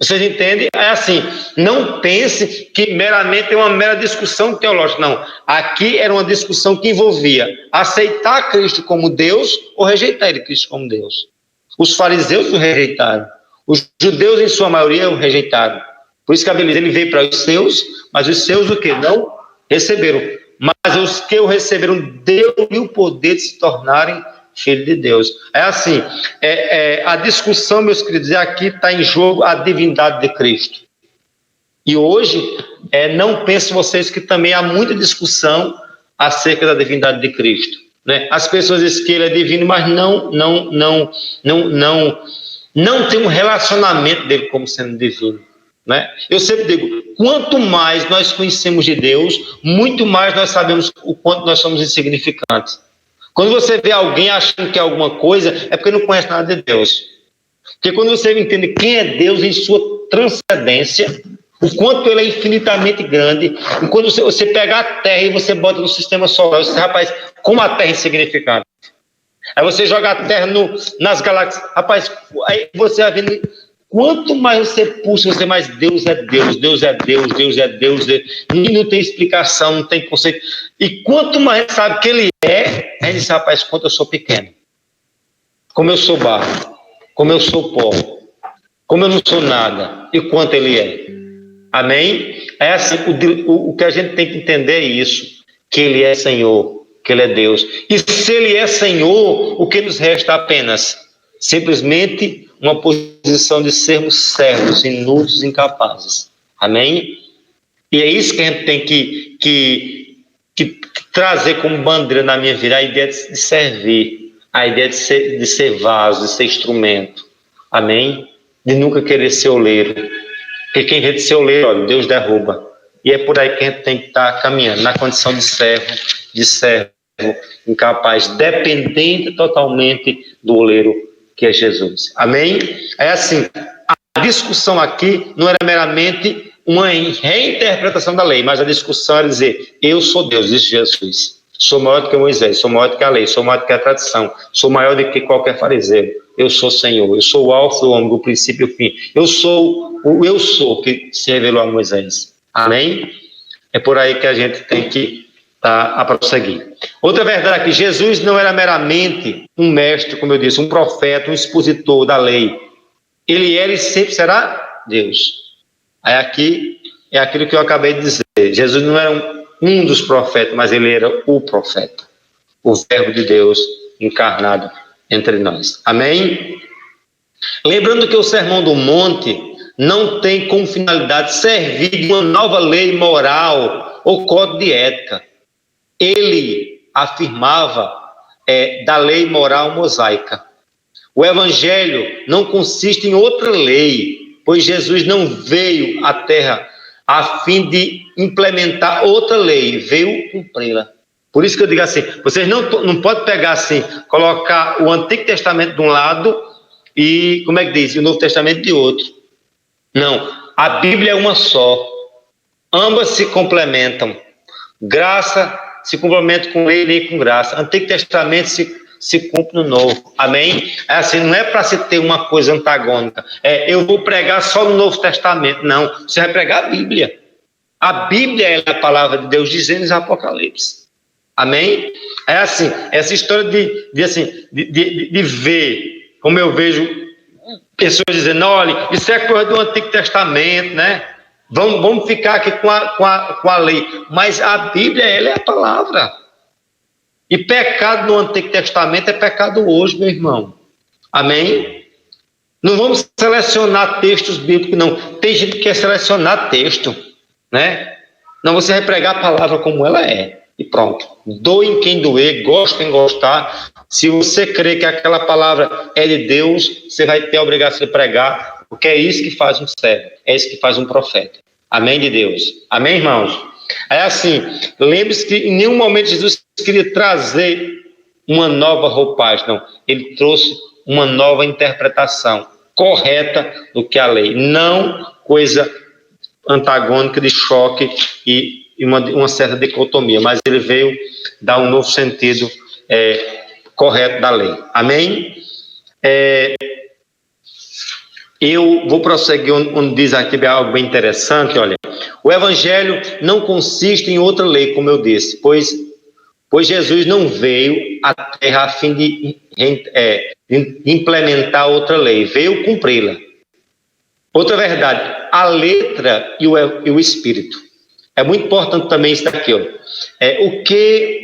Vocês entendem? É assim, não pense que meramente é uma mera discussão teológica, não. Aqui era uma discussão que envolvia aceitar Cristo como Deus ou rejeitar Cristo como Deus. Os fariseus o rejeitaram. Os judeus, em sua maioria, o rejeitaram. Por isso que a Bíblia ele veio para os seus, mas os seus o que? Não receberam. Mas os que o receberam, deu-lhe o poder de se tornarem filho de Deus. É assim, a discussão, meus queridos, aqui está em jogo a divindade de Cristo. E hoje, não pensem vocês que também há muita discussão acerca da divindade de Cristo. Né? As pessoas dizem que ele é divino, mas não tem um relacionamento dele como sendo divino. Né? Eu sempre digo, quanto mais nós conhecemos de Deus, muito mais nós sabemos o quanto nós somos insignificantes. Quando você vê alguém achando que é alguma coisa, é porque não conhece nada de Deus. Porque quando você entende quem é Deus em sua transcendência, o quanto ele é infinitamente grande, e quando você pega a Terra e você bota no sistema solar, você, rapaz, como a Terra é insignificante. Aí você joga a Terra nas galáxias, rapaz, aí você vai vendo, quanto mais você puxa, você mais Deus é Deus, Deus é Deus, Deus é Deus, e não tem explicação, não tem conceito. E quanto mais sabe que ele aí diz, rapaz, quanto eu sou pequeno, como eu sou barro, como eu sou pó, como eu não sou nada, e quanto ele é. Amém? É assim, o que a gente tem que entender é isso, que ele é Senhor, que ele é Deus. E se ele é Senhor, o que nos resta apenas? Simplesmente uma posição de sermos servos, inúteis, incapazes. Amém? E é isso que a gente tem que trazer como bandeira na minha vida, a ideia de servir, a ideia de ser vaso, de ser instrumento. Amém? De nunca querer ser oleiro. Porque quem quer ser oleiro, olha, Deus derruba. E é por aí que a gente tem que estar caminhando, na condição de servo incapaz, dependente totalmente do oleiro que é Jesus. Amém? É assim, a discussão aqui não era meramente uma reinterpretação da lei, mas a discussão era dizer, eu sou Deus, disse Jesus. Sou maior do que Moisés, sou maior do que a lei, sou maior do que a tradição, sou maior do que qualquer fariseu. Eu sou Senhor, eu sou o alfa e o ômega, o princípio e o fim. Eu sou o eu sou que se revelou a Moisés. Amém? É por aí que a gente tem que a prosseguir. Outra verdade é que Jesus não era meramente um mestre, como eu disse, um profeta, um expositor da lei. Ele era e sempre será Deus. Aí aqui é aquilo que eu acabei de dizer. Jesus não era um dos profetas, mas ele era o profeta. O verbo de Deus encarnado entre nós. Amém? Lembrando que o Sermão do Monte não tem como finalidade servir de uma nova lei moral ou código de ética. Ele afirmava da lei moral mosaica. O Evangelho não consiste em outra lei, pois Jesus não veio à Terra a fim de implementar outra lei, veio cumpri-la. Por isso que eu digo assim, vocês não podem pegar assim, colocar o Antigo Testamento de um lado e, como é que diz? E o Novo Testamento de outro. Não, a Bíblia é uma só. Ambas se complementam. Graça se complementa com lei, lei com graça. Antigo Testamento se cumpre no Novo. Amém? É assim, não é para se ter uma coisa antagônica. Eu vou pregar só no Novo Testamento. Não, você vai pregar a Bíblia. A Bíblia é a palavra de Deus dizendo em Apocalipse. Amém? É assim, essa história de ver, como eu vejo pessoas dizendo, olha, isso é coisa do Antigo Testamento, né? Vamos ficar aqui com a lei. Mas a Bíblia, ela é a palavra. E pecado no Antigo Testamento é pecado hoje, meu irmão. Amém? Não vamos selecionar textos bíblicos, não. Tem gente que quer selecionar texto, né? Não, você vai pregar a palavra como ela é. E pronto. Doe quem doer, goste quem gostar. Se você crê que aquela palavra é de Deus, você vai ter a obrigação de pregar, porque é isso que faz um servo, é isso que faz um profeta. Amém de Deus? Amém, irmãos? É assim, lembre-se que em nenhum momento Jesus queria trazer uma nova roupagem, não. Ele trouxe uma nova interpretação correta do que a lei, não coisa antagônica de choque e uma certa dicotomia, mas ele veio dar um novo sentido correto da lei. Amém? Eu vou prosseguir onde diz aqui algo bem interessante, olha. O evangelho não consiste em outra lei, como eu disse, pois Jesus não veio à terra a fim de implementar outra lei, veio cumpri-la. Outra verdade, a letra e o espírito. É muito importante também isso daqui, olha.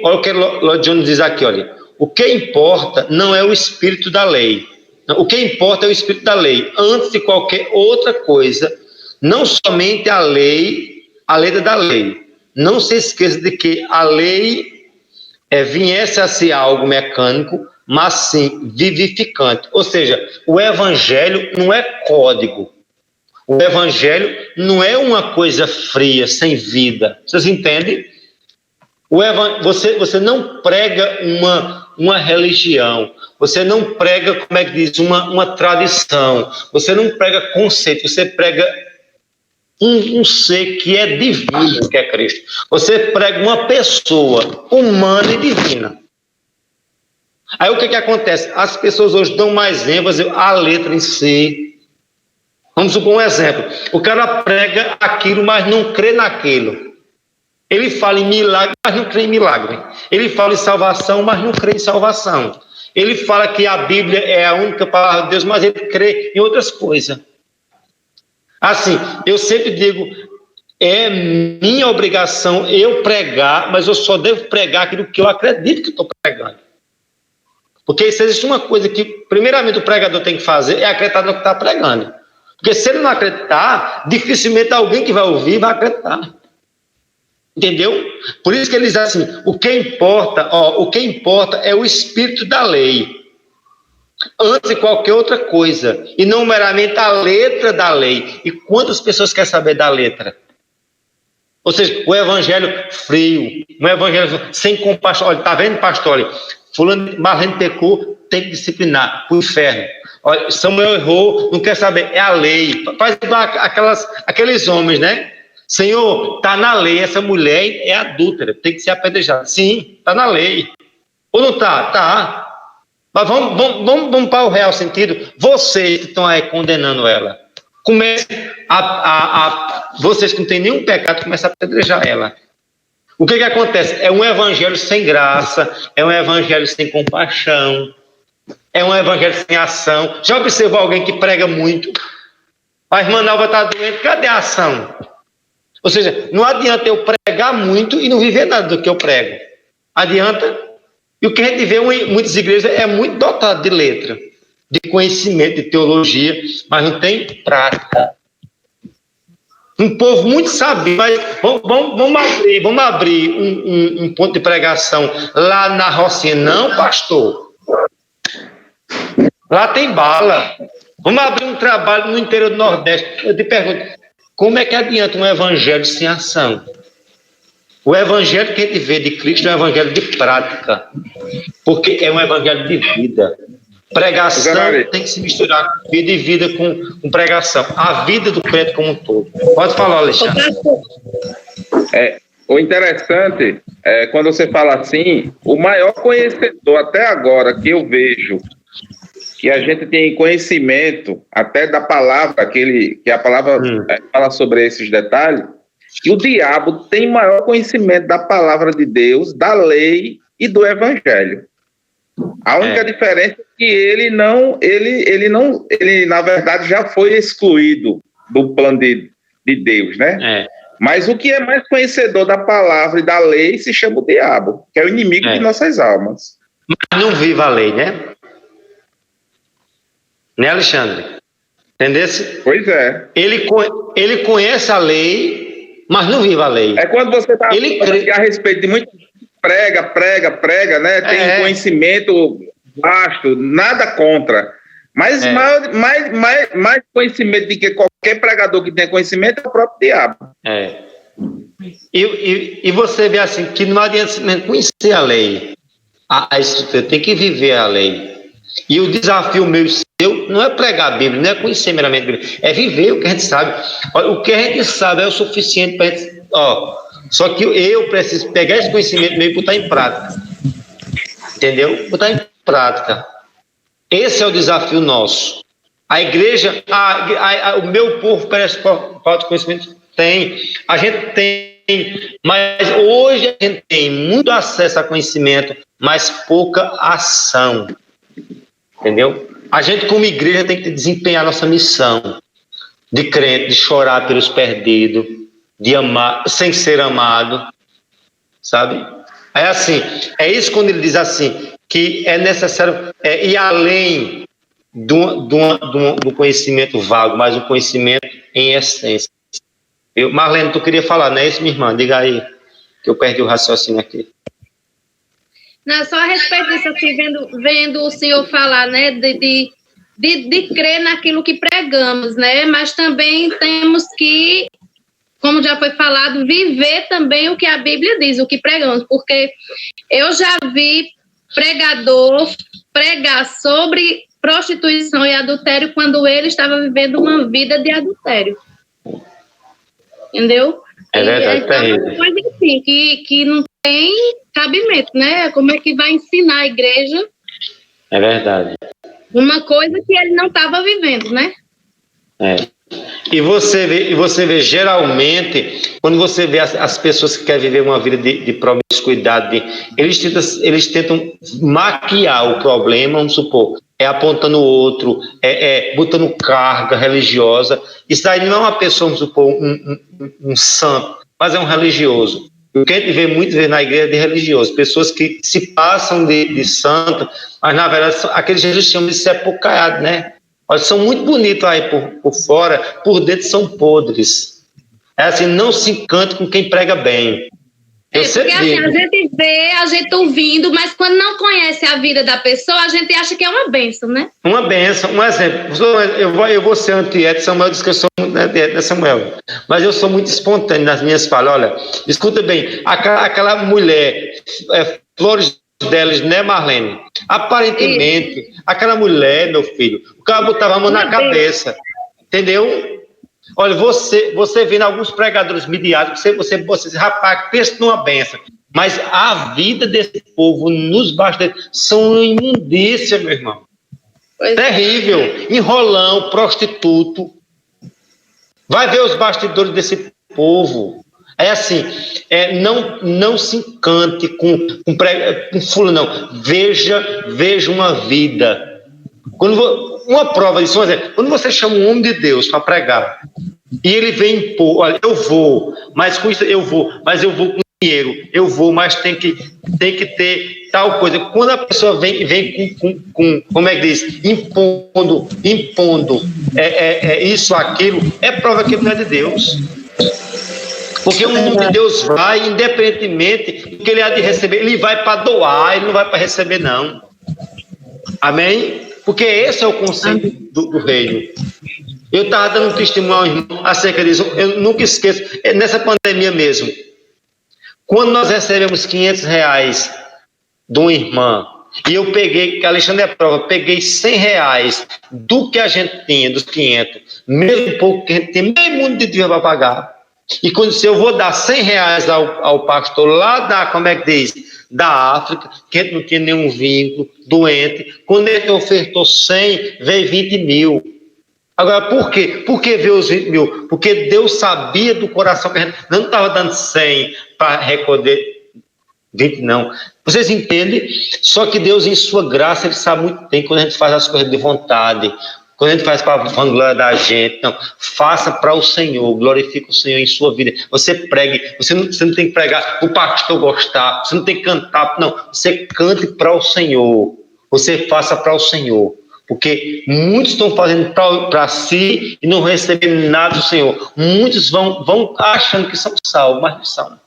Olha o que Lloyd Jones diz aqui, olha. O que importa não é o espírito da lei. O que importa é o espírito da lei. Antes de qualquer outra coisa, não somente a lei, a letra da lei. Não se esqueça de que a lei viesse a ser algo mecânico, mas sim vivificante. Ou seja, o evangelho não é código. O evangelho não é uma coisa fria, sem vida. Vocês entendem? Você não prega uma religião. Você não prega, como é que diz, uma tradição. Você não prega conceito. Você prega um ser que é divino, que é Cristo. Você prega uma pessoa humana e divina. Aí o que acontece? As pessoas hoje dão mais ênfase à letra em si. Vamos supor um exemplo. O cara prega aquilo, mas não crê naquilo. Ele fala em milagre, mas não crê em milagre. Ele fala em salvação, mas não crê em salvação. Ele fala que a Bíblia é a única palavra de Deus, mas ele crê em outras coisas. Assim, eu sempre digo, é minha obrigação eu pregar, mas eu só devo pregar aquilo que eu acredito que estou pregando. Porque se existe uma coisa que, primeiramente, o pregador tem que fazer, é acreditar no que está pregando. Porque se ele não acreditar, dificilmente alguém que vai ouvir vai acreditar. Entendeu? Por isso que eles dizem assim, o que importa é o espírito da lei, antes de qualquer outra coisa, e não meramente a letra da lei. E quantas pessoas querem saber da letra? Ou seja, o evangelho frio, um evangelho sem compaixão. Olha, tá vendo, pastor? Olha, fulano, Marlene pecou, tem que disciplinar, para o inferno. Olha, Samuel errou, não quer saber, é a lei. Faz aqueles homens, né? Senhor, está na lei, essa mulher é adúltera, tem que ser apedrejada. Sim, está na lei. Ou não está? Está. Mas vamos para o real sentido. Vocês que estão aí condenando ela, comecem vocês que não têm nenhum pecado, começam a apedrejar ela. O que acontece? É um evangelho sem graça, é um evangelho sem compaixão, é um evangelho sem ação. Já observou alguém que prega muito? A irmã Nalva está doente, cadê a ação? Ou seja, não adianta eu pregar muito e não viver nada do que eu prego. Adianta? E o que a gente vê em muitas igrejas é muito dotado de letra, de conhecimento, de teologia, mas não tem prática. Um povo muito sábio, mas vamos abrir um ponto de pregação lá na Rocinha. Não, pastor. Lá tem bala. Vamos abrir um trabalho no interior do Nordeste. Eu te pergunto, como é que adianta um evangelho sem ação? O evangelho que a gente vê de Cristo é um evangelho de prática, porque é um evangelho de vida. Pregação tem que se misturar com vida e vida com pregação. A vida do crente como um todo. Pode falar, Alexandre. O interessante é quando você fala assim, o maior conhecedor até agora que eu vejo, que a gente tem conhecimento até da palavra, que a palavra fala sobre esses detalhes, que o diabo tem maior conhecimento da palavra de Deus, da lei e do evangelho. A única diferença é que ele na verdade já foi excluído do plano de Deus, né? Mas o que é mais conhecedor da palavra e da lei se chama o diabo, que é o inimigo de nossas almas. Mas não vive a lei, né? Né, Alexandre? Entendesse? Pois é. Ele conhece a lei, mas não vive a lei. É quando você está falando a respeito de muito prega, né? Tem conhecimento vasto, nada contra. Mas mais conhecimento do que qualquer pregador que tenha conhecimento é o próprio diabo. E você vê assim, que não adianta conhecer a lei. A Escritura tem que viver a lei. E o desafio meu e seu não é pregar a Bíblia, não é conhecer meramente a Bíblia, é viver o que a gente sabe. Olha, o que a gente sabe é o suficiente para a gente... Só que eu preciso pegar esse conhecimento meu e botar em prática. Entendeu? Botar em prática. Esse é o desafio nosso. A igreja, o meu povo parece falta de conhecimento. Tem. A gente tem. Mas hoje a gente tem muito acesso a conhecimento, mas pouca ação. Entendeu? A gente, como igreja, tem que desempenhar nossa missão de crente, de chorar pelos perdidos, de amar, sem ser amado, sabe? É assim, é isso quando ele diz assim, que é necessário ir além do conhecimento vago, mas o conhecimento em essência. Marlene, tu queria falar, não é isso, minha irmã? Diga aí, que eu perdi o raciocínio aqui. Não, só a respeito disso, assim, vendo o senhor falar, né, de crer naquilo que pregamos, né, mas também temos que, como já foi falado, viver também o que a Bíblia diz, o que pregamos, porque eu já vi pregador pregar sobre prostituição e adultério quando ele estava vivendo uma vida de adultério. Entendeu? É verdade, é uma coisa assim, que não tem cabimento, né? Como é que vai ensinar a igreja? É verdade. Uma coisa que ele não estava vivendo, né? E você vê geralmente, quando você vê as pessoas que querem viver uma vida de promiscuidade, eles tentam maquiar o problema, vamos supor, apontando o outro, botando carga religiosa. Isso aí não é uma pessoa, vamos supor, um santo, mas é um religioso. O que a gente vê muito na igreja de religiosos, pessoas que se passam de santo, mas na verdade aqueles Jesus chamam de sepulcaiado, né? Olha, são muito bonitos aí por fora, por dentro são podres. É assim, não se encante com quem prega bem. Porque assim, a gente vê, a gente ouvindo, mas quando não conhece a vida da pessoa, a gente acha que é uma bênção, né? Uma bênção, um exemplo. Eu vou ser antiético, Samuel disse que eu sou muito antiético, né, Samuel? Mas eu sou muito espontâneo nas minhas falas. Olha, escuta bem, aquela mulher, Flores delas, né, Marlene? Aparentemente, aquela mulher, meu filho, o cara botava a mão na cabeça, entendeu? Olha, você vê em alguns pregadores midiáticos, você diz, rapaz, pensa numa benção, mas a vida desse povo nos bastidores são imundícia, meu irmão. Terrível, enrolão, prostituto. Vai ver os bastidores desse povo. É assim, não se encante com fulano, não. Veja uma vida. Uma prova disso, quando você chama um homem de Deus para pregar, e ele vem impor, olha, eu vou, mas com isso eu vou com dinheiro, eu vou, mas tem que ter tal coisa. Quando a pessoa vem com como é que diz, impondo isso, aquilo, é prova que não é de Deus. Porque o homem de Deus vai, independentemente do que ele há de receber, ele vai para doar, ele não vai para receber, não. Amém? Porque esse é o conceito do reino. Eu estava dando um testemunho ao irmão acerca disso, eu nunca esqueço, nessa pandemia mesmo. Quando nós recebemos R$500 de uma irmã, E eu peguei, Alexandre é prova, peguei R$100 do que a gente tinha, dos 500, mesmo pouco que a gente tinha, meio mundo de dinheiro para pagar. E quando se eu vou dar R$100 ao pastor lá da, como é que diz, da África, que a gente não tinha nenhum vínculo, doente, quando ele ofertou 100, veio 20 mil. Agora, por quê? Por que veio os 20 mil? Porque Deus sabia do coração que a gente não estava dando 100 para recolher 20, não. Vocês entendem? Só que Deus, em sua graça, Ele sabe muito bem quando a gente faz as coisas de vontade, quando a gente faz para a vanglória da gente. Não, faça para o Senhor, glorifique o Senhor em sua vida. Você pregue, você não tem que pregar o pastor gostar, você não tem que cantar, não. Você cante para o Senhor, você faça para o Senhor. Porque muitos estão fazendo para si e não recebem nada do Senhor. Muitos vão achando que são salvos, mas não são.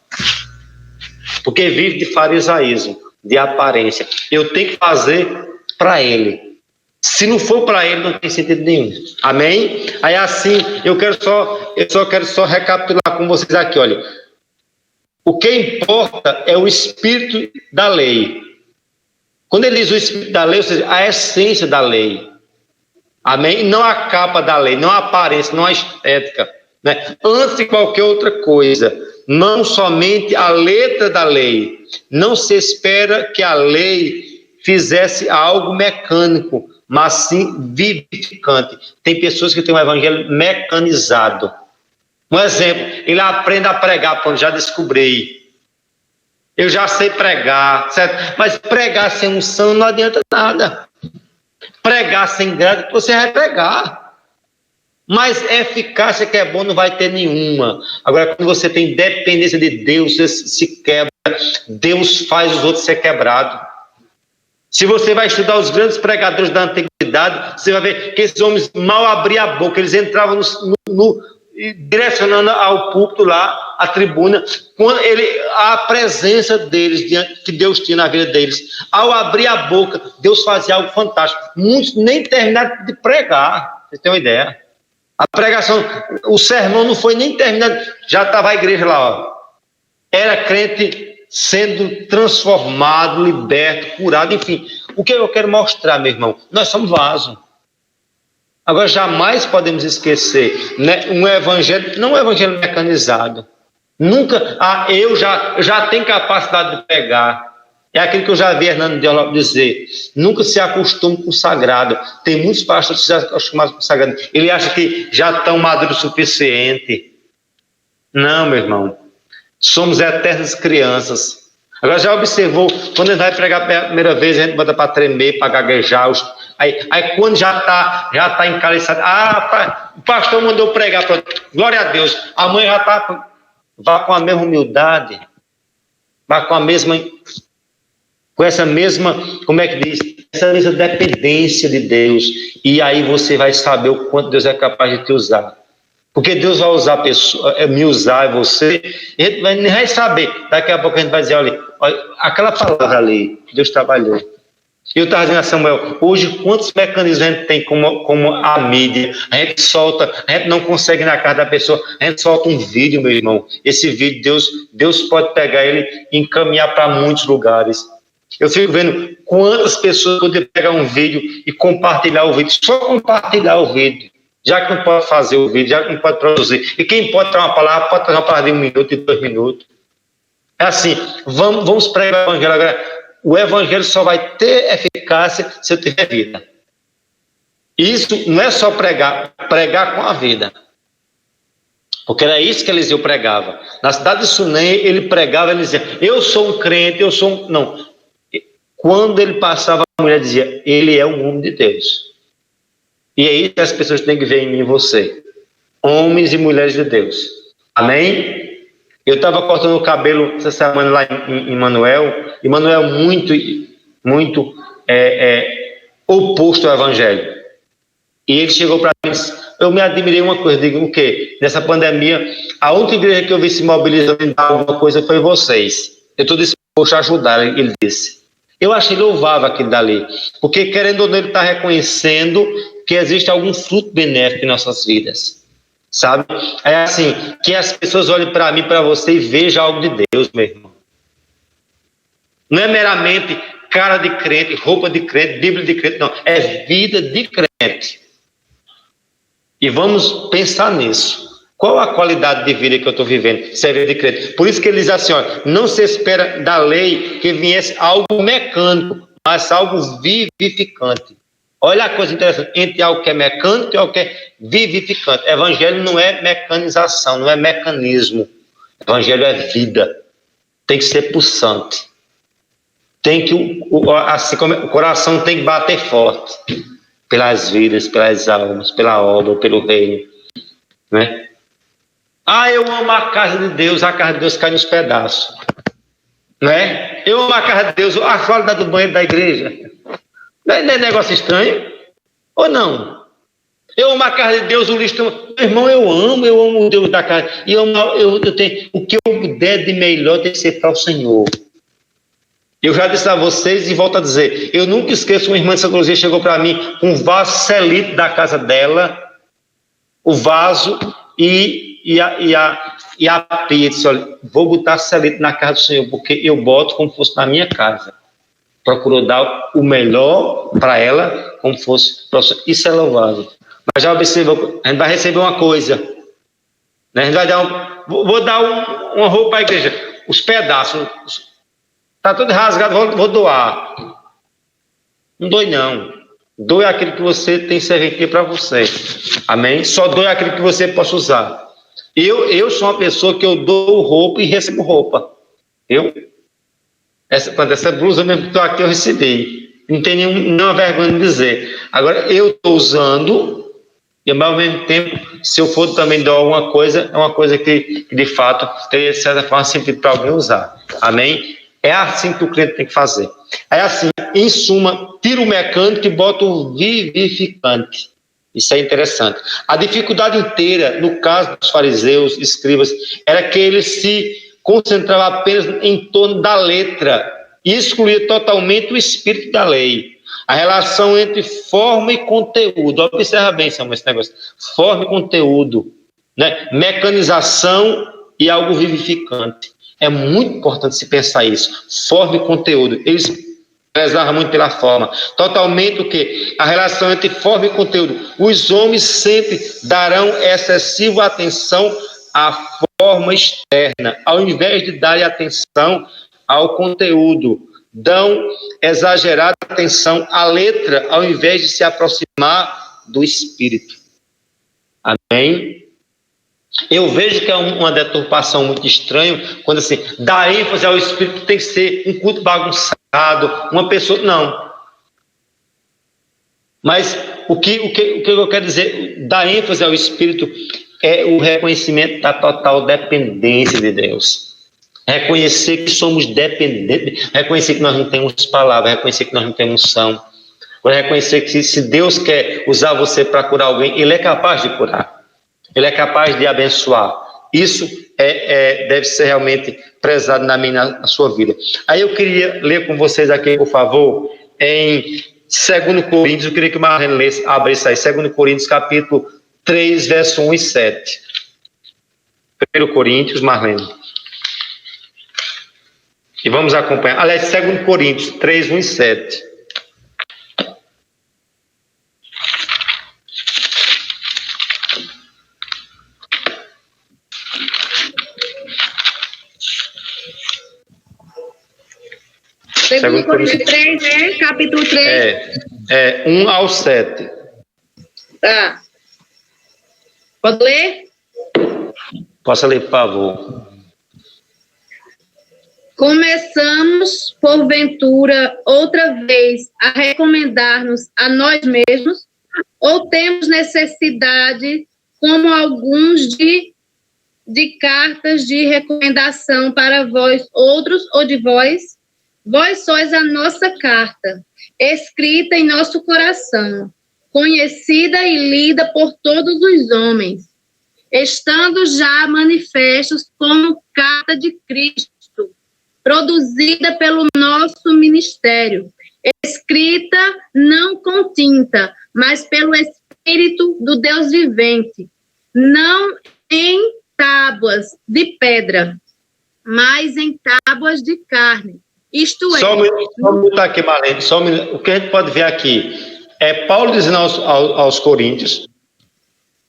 Porque vive de farisaísmo, de aparência. Eu tenho que fazer para Ele. Se não for para Ele, não tem sentido nenhum. Amém? Aí assim, eu só quero recapitular com vocês aqui, olha. O que importa é o espírito da lei. Quando ele diz o espírito da lei, ou seja, a essência da lei. Amém? Não a capa da lei, não a aparência, não a estética. Né? Antes de qualquer outra coisa, não somente a letra da lei. Não se espera que a lei fizesse algo mecânico, mas sim vivificante. Tem pessoas que têm um evangelho mecanizado. Um exemplo, ele aprende a pregar, pronto, já descobri. Eu já sei pregar, certo? Mas pregar sem unção não adianta nada. Pregar sem graça, você vai pregar. Mas eficácia que é bom não vai ter nenhuma. Agora, quando você tem dependência de Deus, você se quebra. Deus faz os outros ser quebrados. Se você vai estudar os grandes pregadores da antiguidade, você vai ver que esses homens mal abriam a boca. Eles entravam direcionando ao púlpito lá, a tribuna, quando a presença deles, que Deus tinha na vida deles. Ao abrir a boca, Deus fazia algo fantástico. Muitos nem terminaram de pregar, vocês têm uma ideia. A pregação, o sermão não foi nem terminado, já estava a igreja lá, ó. Era crente sendo transformado, liberto, curado, enfim. O que eu quero mostrar, meu irmão? Nós somos vasos. Agora, jamais podemos esquecer, né, um evangelho, não um evangelho mecanizado. Nunca, eu já tenho capacidade de pregar. É aquilo que eu já vi Hernando Diolop dizer. Nunca se acostume com o sagrado. Tem muitos pastores que se acostumam com o sagrado. Ele acha que já estão maduros o suficiente. Não, meu irmão. Somos eternas crianças. Agora, já observou, quando a gente vai pregar pela primeira vez, a gente bota para tremer, para gaguejar. Aí quando já está encaliçado, o pastor mandou pregar, pronto, glória a Deus, amanhã já está, vá com a mesma humildade, vá com essa mesma, como é que diz, essa mesma dependência de Deus, e aí você vai saber o quanto Deus é capaz de te usar. Porque Deus vai usar me usar, você, a gente nem vai saber, daqui a pouco a gente vai dizer, olha aquela palavra ali, Deus trabalhou. Eu estava dizendo a Samuel, hoje quantos mecanismos a gente tem como a mídia, a gente solta, a gente não consegue ir na casa da pessoa, a gente solta um vídeo, meu irmão, esse vídeo, Deus pode pegar ele e encaminhar para muitos lugares. Eu fico vendo quantas pessoas podem pegar um vídeo e compartilhar o vídeo, só compartilhar o vídeo, já que não pode fazer o vídeo, já que não pode produzir, e quem pode ter uma palavra, pode ter uma palavra de 1 minuto e 2 minutos. É assim, vamos pregar o evangelho agora. O evangelho só vai ter eficácia se eu tiver vida. Isso não é só pregar com a vida. Porque era isso que Eliseu pregava. Na cidade de Sunem, ele pregava, ele dizia, eu sou um crente, Não. Quando ele passava, a mulher dizia, ele é um homem de Deus. E é isso que as pessoas têm que ver em mim e você. Homens e mulheres de Deus. Amém? Eu estava cortando o cabelo essa semana lá em Manuel, e Manuel muito oposto ao evangelho. E ele chegou para mim e disse, eu me admirei uma coisa, digo, o quê? Nessa pandemia, a única igreja que eu vi se mobilizando em dar alguma coisa foi vocês. Eu estou disposto a ajudar, ele disse. Eu achei louvável aquilo dali, porque querendo ou não, ele está reconhecendo que existe algum fruto benéfico em nossas vidas. Sabe? É assim, que as pessoas olhem para mim, para você e vejam algo de Deus, meu irmão. Não é meramente cara de crente, roupa de crente, Bíblia de crente, não. É vida de crente. E vamos pensar nisso. Qual a qualidade de vida que eu estou vivendo? Se é vida de crente. Por isso que ele diz assim, ó, não se espera da lei que viesse algo mecânico, mas algo vivificante. Olha a coisa interessante, entre algo que é mecânico e algo que é vivificante. Evangelho não é mecanização, não é mecanismo. Evangelho é vida. Tem que ser pulsante. Tem que, assim como o coração tem que bater forte. Pelas vidas, pelas almas, pela obra, pelo reino. Né? Eu amo a casa de Deus, a casa de Deus cai nos pedaços. Né? Eu amo a casa de Deus, a qualidade do banheiro da igreja. Não é negócio estranho? Ou não? Eu amo a casa de Deus, o lixo. Meu irmão, eu amo o Deus da casa. E eu tenho, o que eu der de melhor tem que ser para o Senhor. Eu já disse a vocês e volto a dizer, eu nunca esqueço, uma irmã de Santa Luzia chegou para mim com um vaso selito da casa dela, o vaso e a pia. Disse, olha, vou botar selito na casa do Senhor, porque eu boto como fosse na minha casa. Procurou dar o melhor para ela, como fosse para o Senhor. Isso é louvável. Mas já observou, a gente vai receber uma coisa. Né? A gente vai dar vou dar uma roupa para a igreja. Os pedaços, está tudo rasgado, vou doar. Não doe não. Doe aquilo que você tem serventia para você. Amém? Só doe aquilo que você possa usar. Eu sou uma pessoa que eu dou roupa e recebo roupa. Essa blusa mesmo que estou aqui eu recebi. Não tem nenhuma vergonha de dizer. Agora, eu estou usando e ao mesmo tempo, se eu for também dar alguma coisa, é uma coisa que de fato teria de certa forma sentido para alguém usar. Amém? É assim que o crente tem que fazer. É assim, em suma, tira o mecânico e bota o vivificante. Isso é interessante. A dificuldade inteira, no caso dos fariseus, escribas, era que eles se concentravam apenas em torno da letra e excluía totalmente o espírito da lei. A relação entre forma e conteúdo. Observa bem, Samuel, esse negócio. Forma e conteúdo. Né? Mecanização e algo vivificante. É muito importante se pensar isso. Forma e conteúdo. Eles prezavam muito pela forma. Totalmente o quê? A relação entre forma e conteúdo. Os homens sempre darão excessiva atenção à forma externa, ao invés de dar atenção ao conteúdo. Dão exagerada atenção à letra, ao invés de se aproximar do espírito. Amém? Eu vejo que é uma deturpação muito estranha, quando assim, dar ênfase ao espírito tem que ser um culto bagunçado, uma pessoa, não. Mas o que eu quero dizer, dar ênfase ao espírito é o reconhecimento da total dependência de Deus. Reconhecer que somos dependentes, reconhecer que nós não temos palavra, reconhecer que nós não temos unção, reconhecer que se Deus quer usar você para curar alguém, Ele é capaz de curar, Ele é capaz de abençoar. Isso deve ser realmente prezado na sua vida. Aí eu queria ler com vocês aqui, por favor, em 2 Coríntios, eu queria que o Marlene abrisse aí, 2 Coríntios capítulo 3, verso 1 e 7. 1 Coríntios, Marlene. E vamos acompanhar. Aliás, 2 Coríntios 3, 1 e 7. Segundo Coríntios 3, né? Capítulo 3. 1 ao 7. Tá. Pode ler? Posso ler, por favor? Começamos, porventura, outra vez a recomendar-nos a nós mesmos, ou temos necessidade, como alguns, de cartas de recomendação para vós outros ou de vós? Vós sois a nossa carta, escrita em nosso coração, conhecida e lida por todos os homens, estando já manifestos como carta de Cristo, produzida pelo nosso ministério, escrita não com tinta, mas pelo Espírito do Deus vivente, não em tábuas de pedra, mas em tábuas de carne, Isto é... Só um minuto aqui, Marlene. Só um minuto. O que a gente pode ver aqui é Paulo dizendo aos Coríntios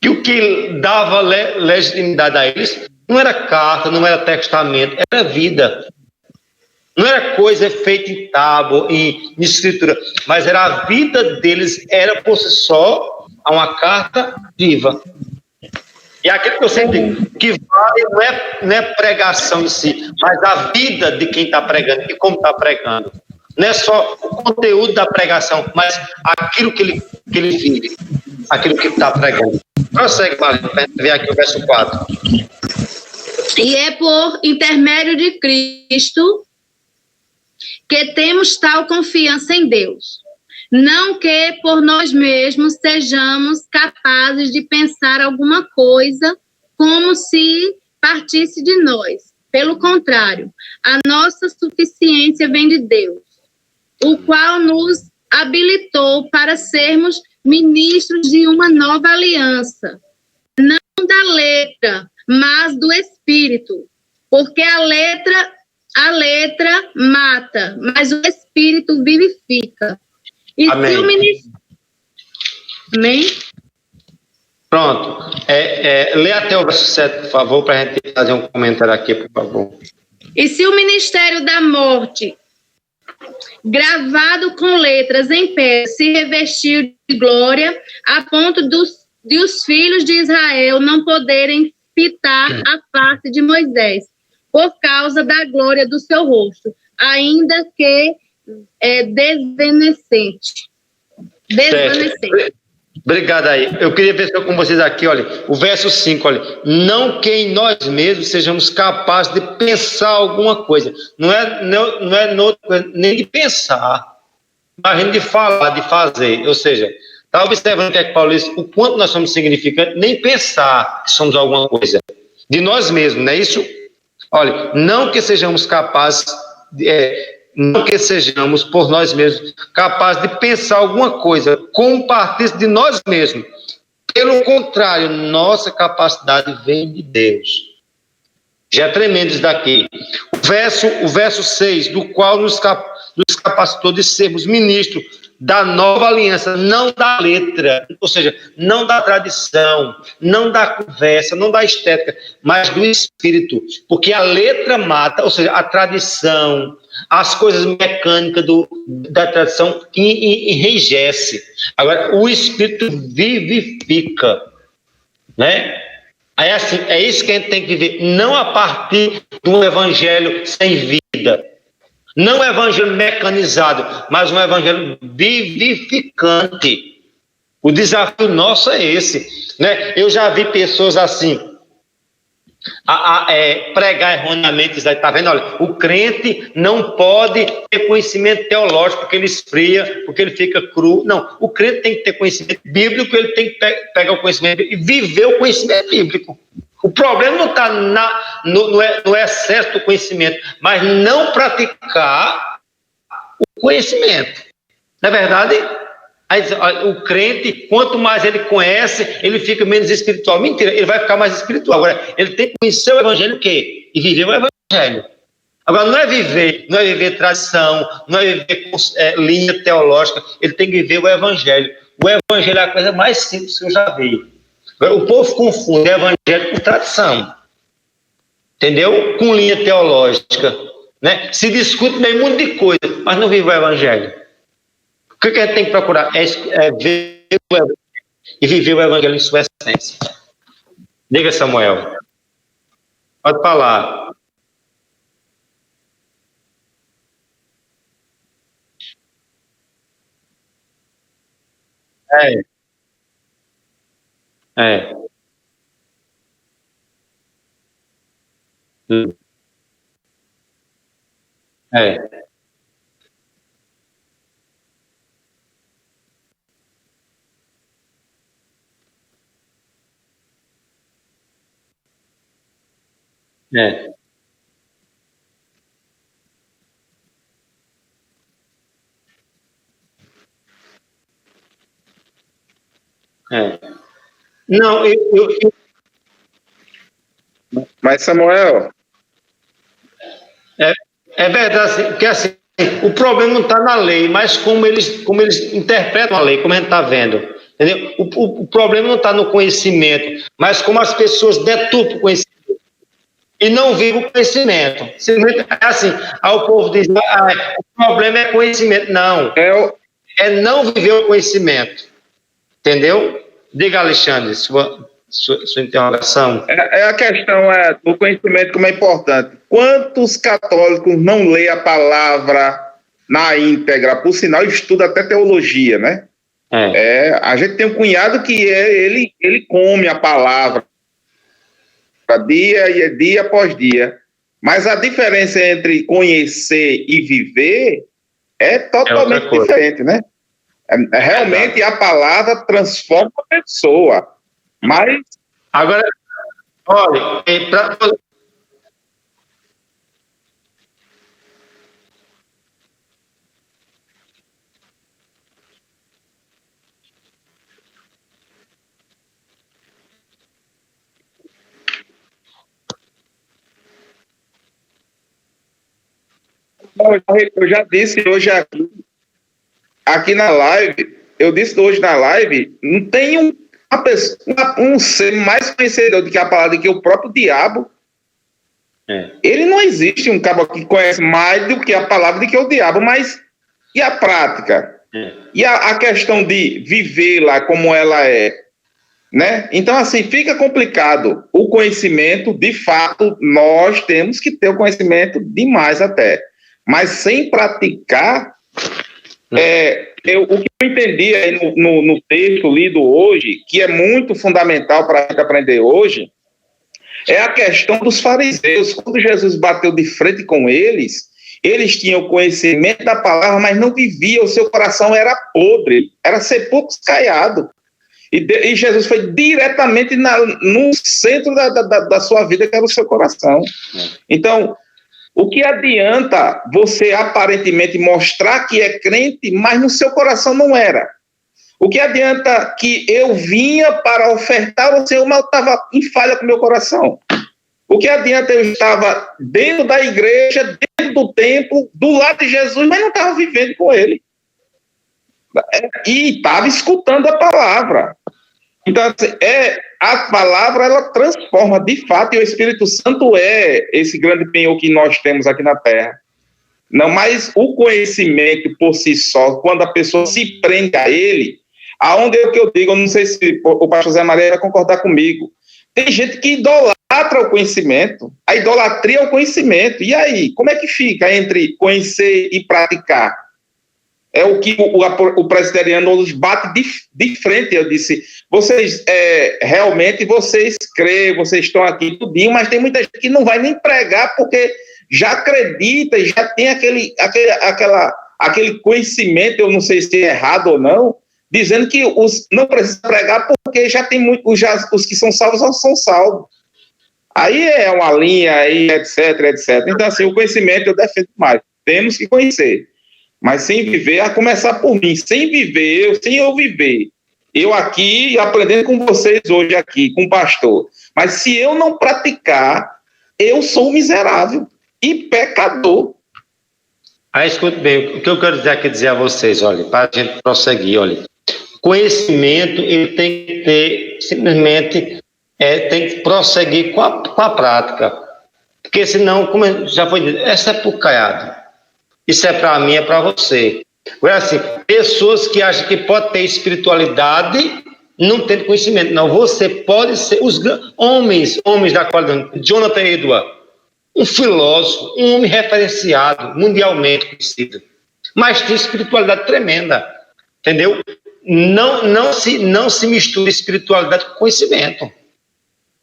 que o que dava legitimidade a eles não era carta, não era testamento, era vida. Não era coisa feita em tábua, em escritura, mas era a vida deles, era por si só uma carta viva. E aquilo que eu sempre digo, que vale não é pregação em si, mas a vida de quem está pregando e como está pregando. Não é só o conteúdo da pregação, mas aquilo que ele vive, aquilo que está pregando. Prossegue, Marlene, para a gente ver aqui o verso 4. E é por intermédio de Cristo que temos tal confiança em Deus. Não que por nós mesmos sejamos capazes de pensar alguma coisa como se partisse de nós. Pelo contrário, a nossa suficiência vem de Deus, o qual nos habilitou para sermos ministros de uma nova aliança, não da letra, mas do Espírito, porque a letra mata, mas o Espírito vivifica. E Amém. Se o ministério... Amém? Pronto. Lê até o verso 7, por favor, para a gente fazer um comentário aqui, por favor. E se o ministério da morte, gravado com letras em pé, se revestiu de glória, a ponto de os filhos de Israel não poderem fitar a face de Moisés, por causa da glória do seu rosto, ainda que desvanecente. Obrigado aí. Eu queria ver com vocês aqui, olha, o verso 5, olha, não que em nós mesmos sejamos capazes de pensar alguma coisa, não é nem de pensar, mas de falar, de fazer, ou seja, está observando o que é que Paulo diz, o quanto nós somos significantes, nem pensar que somos alguma coisa, de nós mesmos, não é isso? Olha, não que sejamos capazes, não que sejamos por nós mesmos capazes de pensar alguma coisa como partisse de nós mesmos. Pelo contrário, nossa capacidade vem de Deus. Já é tremendo isso daqui. O verso 6, do qual nos capacitou de sermos ministros da nova aliança, não da letra, ou seja, não da tradição, não da conversa, não da estética, mas do Espírito, porque a letra mata, ou seja, a tradição, as coisas mecânicas da tradição enrijece. Agora, o Espírito vivifica, né? Aí, assim, é isso que a gente tem que viver, não a partir de um evangelho sem vida, não um evangelho mecanizado, mas um evangelho vivificante. O desafio nosso é esse, né? Eu já vi pessoas assim, pregar erroneamente, está vendo? Olha, o crente não pode ter conhecimento teológico porque ele esfria, porque ele fica cru. Não, o crente tem que ter conhecimento bíblico, ele tem que pegar o conhecimento e viver o conhecimento bíblico. O problema não está no excesso do conhecimento, mas não praticar o conhecimento. Não é verdade? Aí, o crente, quanto mais ele conhece, ele fica menos espiritual. Mentira, ele vai ficar mais espiritual. Agora, ele tem que conhecer o evangelho o quê? E viver o evangelho. Agora, não é viver tradição, não é viver linha teológica, ele tem que viver o evangelho. O evangelho é a coisa mais simples que eu já vi. O povo confunde evangelho com tradição, entendeu? Com linha teológica, né? Se discute meio mundo de coisa, mas não vive o evangelho. O que a gente tem que procurar é ver o evangelho e viver o evangelho em sua essência. Diga, Samuel. Pode falar. É. É. É. É. É. Não, Mas, Samuel, É verdade, porque assim, o problema não está na lei, mas como eles interpretam a lei, como a gente está vendo. Entendeu? O problema não está no conhecimento, mas como as pessoas deturpam o conhecimento e não vivem o conhecimento. Simplesmente é assim, o povo diz, o problema é conhecimento. Não, é não viver o conhecimento. Entendeu? Diga, Alexandre, sua interrogação. A questão do conhecimento como é importante. Quantos católicos não lê a palavra na íntegra? Por sinal, estuda até teologia, né? A gente tem um cunhado que ele come a palavra dia após dia. Mas a diferença entre conhecer e viver é totalmente diferente, né? Realmente a palavra transforma a pessoa. Mas. Agora, olha, eu já disse hoje aqui na live, não tem um ser mais conhecedor do que a palavra do que o próprio diabo. Ele não existe um cabo que conhece mais do que a palavra do que o diabo, mas e a prática? E a questão de vivê-la como ela é, né? Então, assim, fica complicado. O conhecimento, de fato, nós temos que ter o conhecimento demais até. Mas sem praticar, o que eu entendi aí no texto lido hoje, que é muito fundamental para a gente aprender hoje, é a questão dos fariseus. Quando Jesus bateu de frente com eles tinham conhecimento da palavra, mas não viviam, o seu coração era podre, era sepulcro caiado. E Jesus foi diretamente no centro da sua vida, que era o seu coração. Então, o que adianta você aparentemente mostrar que é crente, mas no seu coração não era? O que adianta que eu vinha para ofertar ao Senhor, mas eu estava em falha com o meu coração? O que adianta eu estava dentro da igreja, dentro do templo, do lado de Jesus, mas não estava vivendo com ele? E estava escutando a palavra. Então, a palavra, ela transforma, de fato, e o Espírito Santo é esse grande penhor que nós temos aqui na Terra. Não, mas o conhecimento por si só, quando a pessoa se prende a ele, aonde é o que eu digo, eu não sei se o pastor Zé Maria vai concordar comigo, tem gente que idolatra o conhecimento, a idolatria é o conhecimento, e aí, como é que fica entre conhecer e praticar? É o que o presbiteriano nos bate de frente. Eu disse, vocês realmente vocês creem, vocês estão aqui tudinho, mas tem muita gente que não vai nem pregar porque já acredita e já tem aquele conhecimento, eu não sei se é errado ou não, dizendo que não precisa pregar porque já tem muito, os que são salvos já são salvos. Aí é uma linha, aí, etc. Então, assim, o conhecimento eu defendo mais. Temos que conhecer. Mas sem viver, a começar por mim, sem eu viver, eu aqui aprendendo com vocês hoje aqui, com o pastor, mas se eu não praticar, eu sou miserável e pecador. Aí, escute bem, o que eu quero dizer a vocês, olha, para a gente prosseguir, olha, conhecimento, ele tem que ter, simplesmente, tem que prosseguir com a prática, porque senão, como já foi dito, é sepulcaiado. Isso é para mim, é para você. É assim, pessoas que acham que pode ter espiritualidade não tendo conhecimento. Não, você pode ser os homens da qualidade. Jonathan Edwards, um filósofo, um homem referenciado, mundialmente conhecido, mas tem espiritualidade tremenda, entendeu? Não se mistura espiritualidade com conhecimento.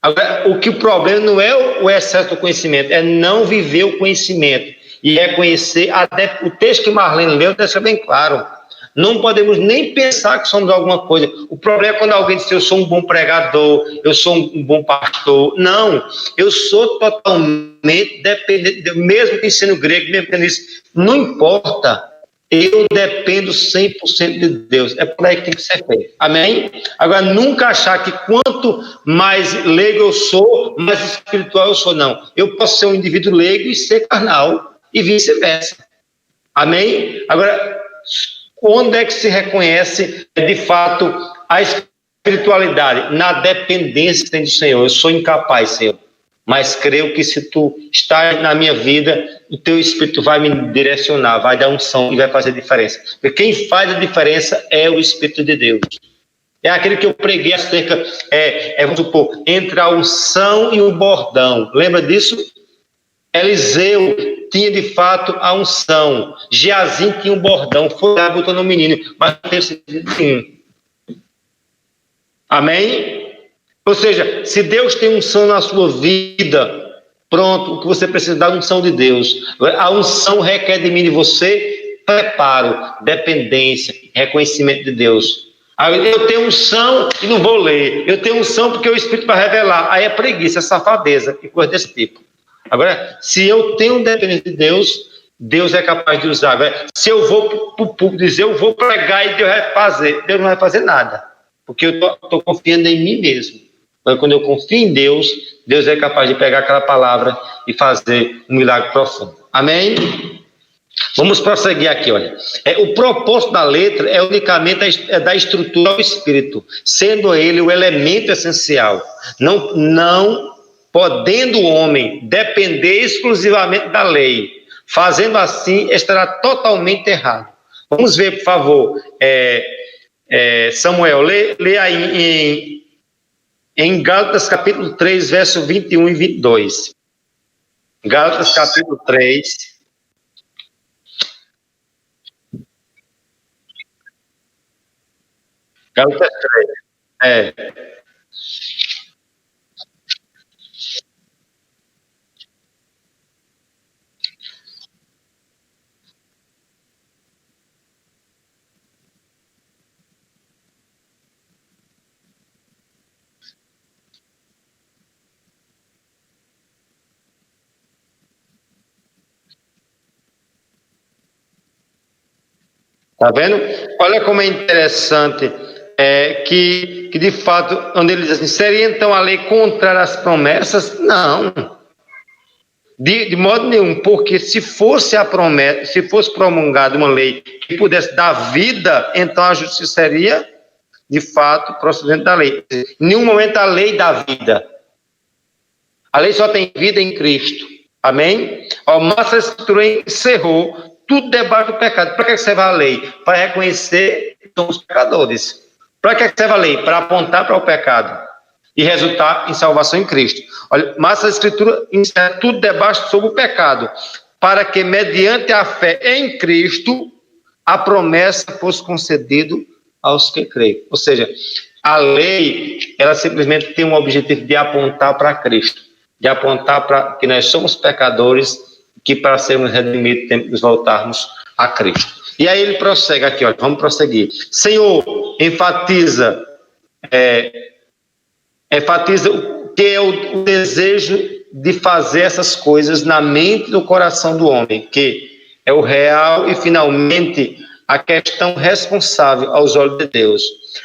Agora, o problema não é o excesso do conhecimento, é não viver o conhecimento. E reconhecer, até o texto que Marlene leu deixa bem claro, não podemos nem pensar que somos alguma coisa. O problema é quando alguém diz, eu sou um bom pregador, eu sou um bom pastor. Não, eu sou totalmente dependente, mesmo que ensino grego, mesmo que isso, não importa, eu dependo 100% de Deus, é por aí que tem que ser feito, amém? Agora, nunca achar que quanto mais leigo eu sou, mais espiritual eu sou, não. Eu posso ser um indivíduo leigo e ser carnal, e vice-versa. Amém? Agora, onde é que se reconhece, de fato, a espiritualidade? Na dependência que tem do Senhor. Eu sou incapaz, Senhor, mas creio que se tu estás na minha vida, o teu Espírito vai me direcionar, vai dar unção e vai fazer diferença. Porque quem faz a diferença é o Espírito de Deus. É aquele que eu preguei acerca, vamos supor, entre a unção e o bordão. Lembra disso? Eliseu tinha de fato a unção. Geazim tinha um bordão. Foi lá, botou no menino, mas não teve sentido nenhum. Amém? Ou seja, se Deus tem unção na sua vida, pronto, o que você precisa da unção de Deus. A unção requer de mim e de você preparo, dependência, reconhecimento de Deus. Eu tenho unção e não vou ler. Eu tenho unção porque o Espírito vai revelar. Aí é preguiça, é safadeza e coisa desse tipo. Agora, se eu tenho dependência de Deus, Deus é capaz de usar. Agora, se eu vou para o público dizer, eu vou pregar e Deus vai fazer, Deus não vai fazer nada. Porque eu estou confiando em mim mesmo. Mas quando eu confio em Deus, Deus é capaz de pegar aquela palavra e fazer um milagre profundo. Amém? Vamos prosseguir aqui, olha. O propósito da letra é unicamente da estrutura ao espírito, sendo ele o elemento essencial. Não podendo o homem depender exclusivamente da lei. Fazendo assim, estará totalmente errado. Vamos ver, por favor, Samuel, lê aí em Gálatas capítulo 3, verso 21 e 22. Gálatas capítulo 3. Gálatas 3. Tá vendo? Olha como é interessante que de fato, onde ele diz assim, seria então a lei contrária às promessas? Não. De modo nenhum, porque se fosse a promessa, se fosse promulgada uma lei que pudesse dar vida, então a justiça seria, de fato, procedente da lei. Em nenhum momento a lei dá vida. A lei só tem vida em Cristo. Amém? Mas a Escritura encerrou tudo debaixo do pecado. Para que serve a lei? Para reconhecer que somos pecadores. Para que serve a lei? Para apontar para o pecado e resultar em salvação em Cristo. Olha, mas a Escritura encerra tudo debaixo sobre o pecado, para que, mediante a fé em Cristo, a promessa fosse concedida aos que creem. Ou seja, a lei, ela simplesmente tem um objetivo de apontar para Cristo, de apontar para que nós somos pecadores, que para sermos redimidos temos que nos voltarmos a Cristo. E aí ele prossegue aqui, olha, vamos prosseguir. Senhor, enfatiza o que é o desejo de fazer essas coisas na mente e no coração do homem, que é o real e finalmente a questão responsável aos olhos de Deus.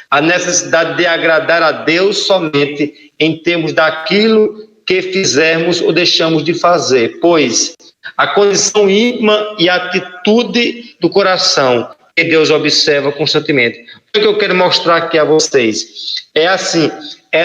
A necessidade de agradar a Deus somente em termos daquilo que fizermos ou deixamos de fazer, pois a condição íntima e a atitude do coração que Deus observa constantemente. O que eu quero mostrar aqui a vocês é assim,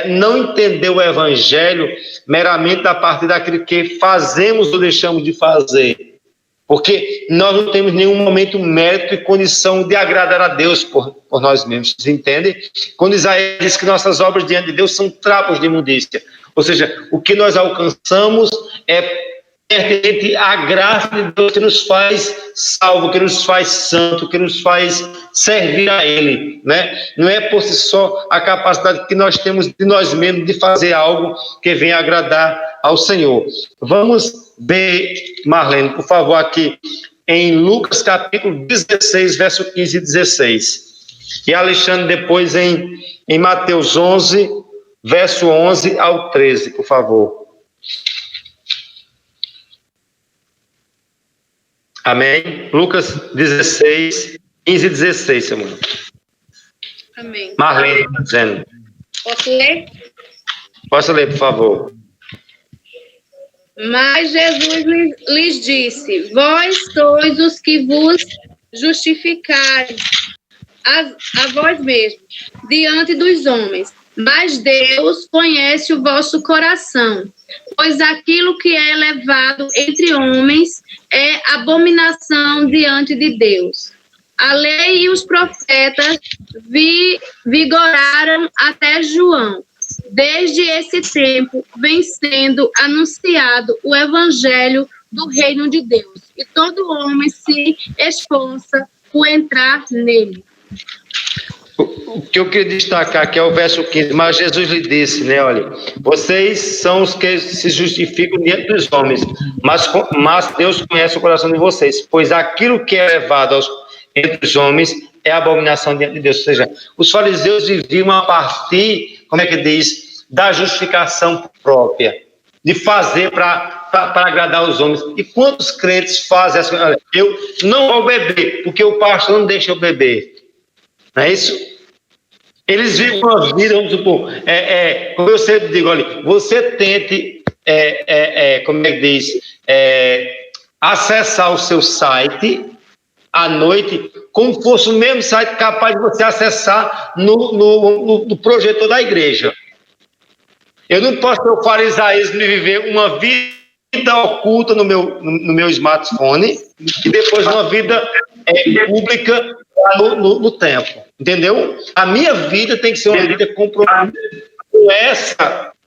não entender o evangelho meramente a partir daquilo que fazemos ou deixamos de fazer, porque nós não temos nenhum momento mérito e condição de agradar a Deus por nós mesmos, vocês entendem? Quando Isaías diz que nossas obras diante de Deus são trapos de imundícia, ou seja, o que nós alcançamos é pertence à graça de Deus que nos faz salvo, que nos faz santo, que nos faz servir a Ele, né? Não é por si só a capacidade que nós temos de nós mesmos de fazer algo que venha agradar ao Senhor. Vamos ver, Marlene, por favor, aqui em Lucas capítulo 16, verso 15 e 16. E Alexandre depois em Mateus 11, verso 11 ao 13, por favor. Amém? Lucas 16, 15 e 16, Samuel. Amém. Marlene está dizendo. Posso ler? Posso ler, por favor. Mas Jesus lhes disse: vós sois os que vos justificais a vós mesmos diante dos homens, mas Deus conhece o vosso coração, pois aquilo que é elevado entre homens é abominação diante de Deus. A lei e os profetas vigoraram até João. Desde esse tempo vem sendo anunciado o evangelho do reino de Deus, e todo homem se esforça por entrar nele. O que eu queria destacar aqui é o verso 15, mas Jesus lhe disse, né, olha, vocês são os que se justificam diante dos homens, mas Deus conhece o coração de vocês, pois aquilo que é levado entre os homens é abominação diante de Deus. Ou seja, os fariseus viviam a partir, como é que diz, da justificação própria, de fazer para agradar os homens. E quantos crentes fazem assim, olha, eu não vou beber, porque o pastor não deixa eu beber. Não é isso? Eles vivem uma vida, vamos supor, como eu sempre digo, olha, você tente, como é que diz, acessar o seu site à noite, como fosse o mesmo site capaz de você acessar no projetor da igreja. Eu não posso ter o farisaísmo de viver uma vida oculta no meu smartphone e depois uma vida pública no templo, entendeu? A minha vida tem que ser uma vida comprometida com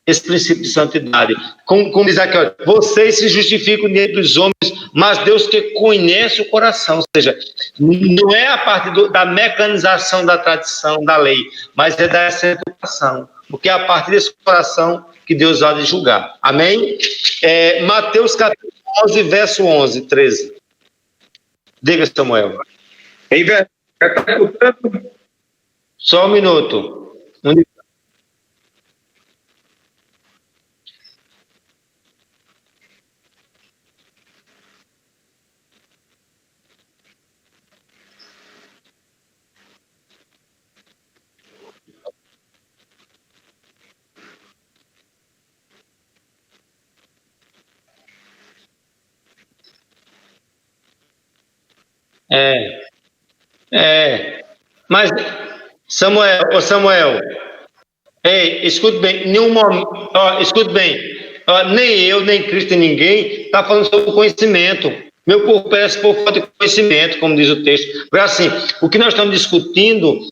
esse princípio de santidade. Como diz aqui, olha, vocês se justificam diante dos homens, mas Deus que conhece o coração, ou seja, não é a parte da mecanização da tradição, da lei, mas é da educação, porque é a partir desse coração que Deus há de julgar. Amém? Mateus capítulo 11, verso 11, 13. Diga, Samuel. Só um minuto. Mas, Samuel, escute bem, escute bem, nem eu, nem Cristo, nem ninguém está falando sobre conhecimento. Meu corpo parece por falta de conhecimento, como diz o texto. Agora, assim, o que nós estamos discutindo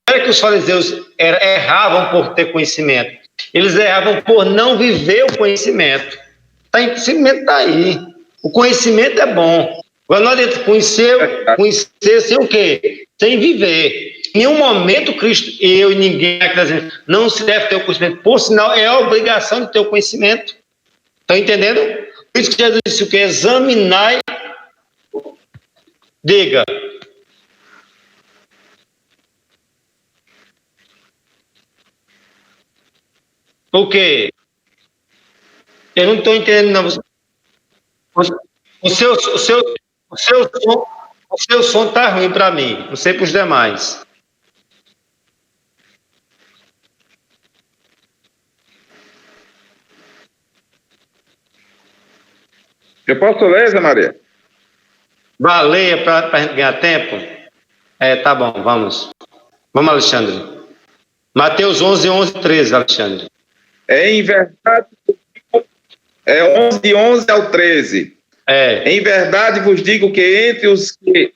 não é que os fariseus erravam por ter conhecimento, eles erravam por não viver o conhecimento. O conhecimento está aí, o conhecimento é bom. Agora não adianta conhecer sem o quê? Sem viver. Em nenhum momento Cristo, eu e ninguém aqui dizendo, não se deve ter o conhecimento. Por sinal, é a obrigação de ter o conhecimento. Estão entendendo? Por isso que Jesus disse o quê? Examinar. Diga. O quê? Eu não estou entendendo, não. O seu som está ruim para mim, não sei para os demais. Eu posso ler, Zé Maria? Leia para a gente ganhar tempo? Tá bom, vamos. Vamos, Alexandre. Mateus 11, 11, 13, Alexandre. Em verdade, 11, de 11 ao 13. Em verdade vos digo que entre os que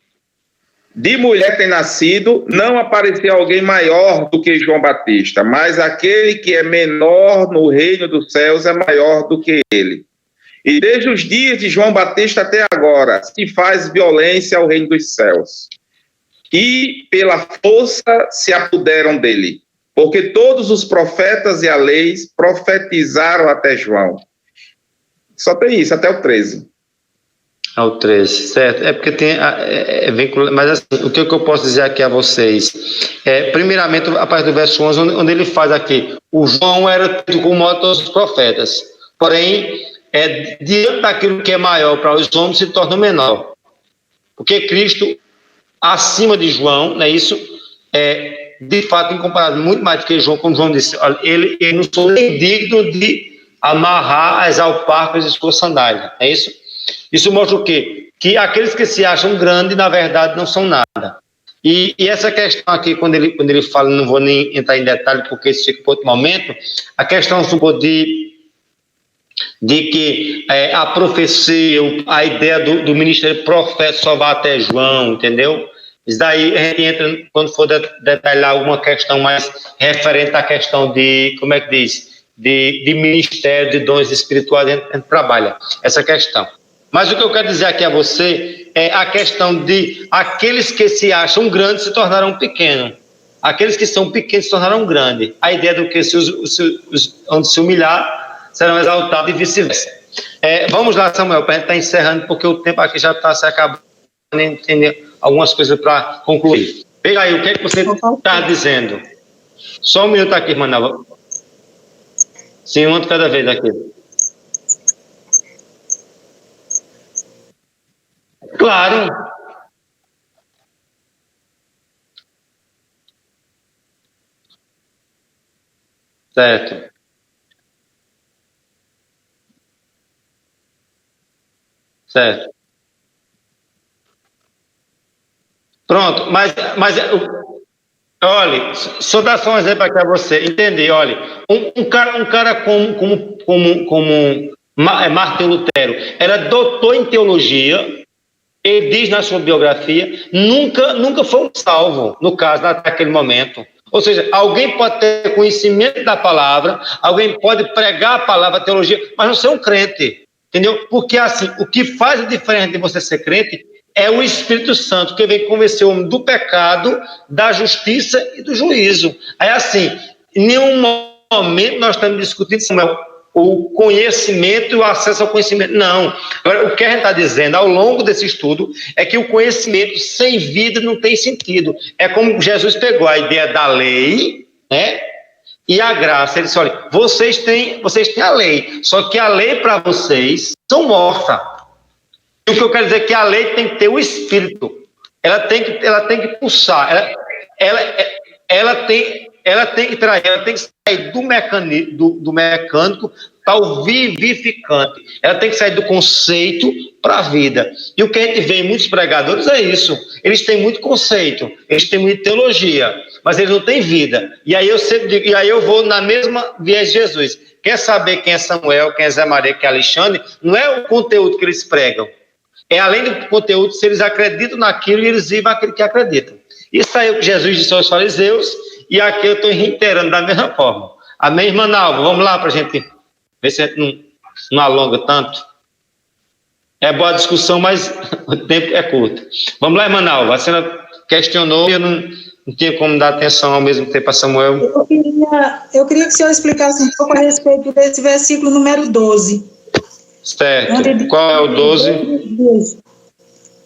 de mulher têm nascido, não apareceu alguém maior do que João Batista, mas aquele que é menor no reino dos céus é maior do que ele. E desde os dias de João Batista até agora, se faz violência ao reino dos céus. E pela força se apoderam dele, porque todos os profetas e a lei profetizaram até João. Só tem isso, até o 13. Ao 13, certo. É porque tem mas assim, o que eu posso dizer aqui a vocês? Primeiramente, a partir do verso 11, onde ele faz aqui, o João era tido como maior de todos os profetas, porém, diante daquilo que é maior para os homens, se torna menor. Porque Cristo, acima de João, não é isso? De fato, incomparado muito mais do que João, como João disse, olha, ele não sou nem digno de amarrar as alparcas de sua sandália. É isso? Isso mostra o quê? Que aqueles que se acham grandes, na verdade, não são nada. E essa questão aqui, quando ele fala, não vou nem entrar em detalhe, porque isso fica para outro momento, a questão de que a profecia, a ideia do ministério profeta só vai até João, entendeu? Isso daí a gente entra, quando for detalhar alguma questão mais referente à questão de, como é que diz, de ministério, de dons espirituais, a gente trabalha essa questão. Mas o que eu quero dizer aqui a você é a questão de aqueles que se acham grandes se tornarão pequenos. Aqueles que são pequenos se tornarão grandes. A ideia do que onde se humilhar serão exaltados e vice-versa. Vamos lá, Samuel, para a gente estar encerrando, porque o tempo aqui já está se acabando, entender algumas coisas para concluir. Pega aí, o que é que você está dizendo? Só um minuto aqui, Manoel. Sim, um de cada vez aqui. Claro. Certo. Certo. Pronto, mas olha, só dar só um exemplo aqui a você entender, olha, um cara como Martinho Lutero, era doutor em teologia. Ele diz na sua biografia, nunca foi um salvo, no caso, naquele momento. Ou seja, alguém pode ter conhecimento da palavra, alguém pode pregar a palavra, a teologia, mas não ser um crente, entendeu? Porque, assim, o que faz a diferença de você ser crente é o Espírito Santo, que vem convencer o homem do pecado, da justiça e do juízo. Aí, assim, em nenhum momento nós estamos discutindo o conhecimento e o acesso ao conhecimento. Não. Agora, o que a gente está dizendo ao longo desse estudo é que o conhecimento sem vida não tem sentido. É como Jesus pegou a ideia da lei, né? E a graça. Ele disse, olha, vocês têm a lei, só que a lei para vocês são morta. E o que eu quero dizer é que a lei tem que ter o espírito. Ela tem que pulsar. Ela tem que sair do mecânico para o vivificante. Ela tem que sair do conceito para a vida. E o que a gente vê em muitos pregadores é isso. Eles têm muito conceito, eles têm muita teologia, mas eles não têm vida. E aí eu sempre digo, e aí eu vou na mesma viés de Jesus. Quer saber quem é Samuel, quem é Zé Maria, quem é Alexandre? Não é o conteúdo que eles pregam. É além do conteúdo, se eles acreditam naquilo e eles vivem aquilo que acreditam. Isso aí é o que Jesus disse aos fariseus. E aqui eu estou reiterando da mesma forma. Amém, irmã Nalva? Vamos lá para a gente ver se a gente não alonga tanto. É boa a discussão, mas o tempo é curto. Vamos lá, irmã Nalva. A senhora questionou e eu não tinha como dar atenção ao mesmo tempo a Samuel. Eu queria que o senhor explicasse um pouco a respeito desse versículo número 12. Certo. Qual é o 12?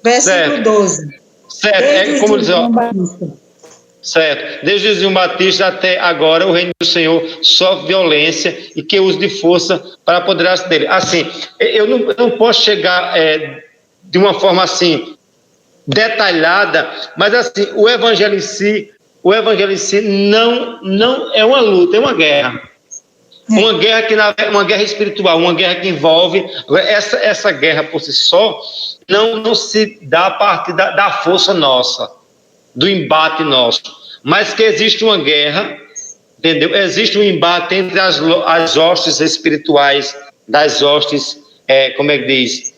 Versículo certo. 12. Certo. É como dizer... Certo. Desde João Batista até agora, o reino do Senhor sofre violência e que uso de força para apoderar-se dele. Assim, eu não posso chegar de uma forma assim detalhada, mas assim, o evangelho em si não é uma luta, é uma guerra. Uma guerra espiritual, uma guerra que envolve essa guerra por si só não se dá a partir da força nossa, do embate nosso, mas que existe uma guerra, entendeu? Existe um embate entre as hostes espirituais, das hostes, como é que diz,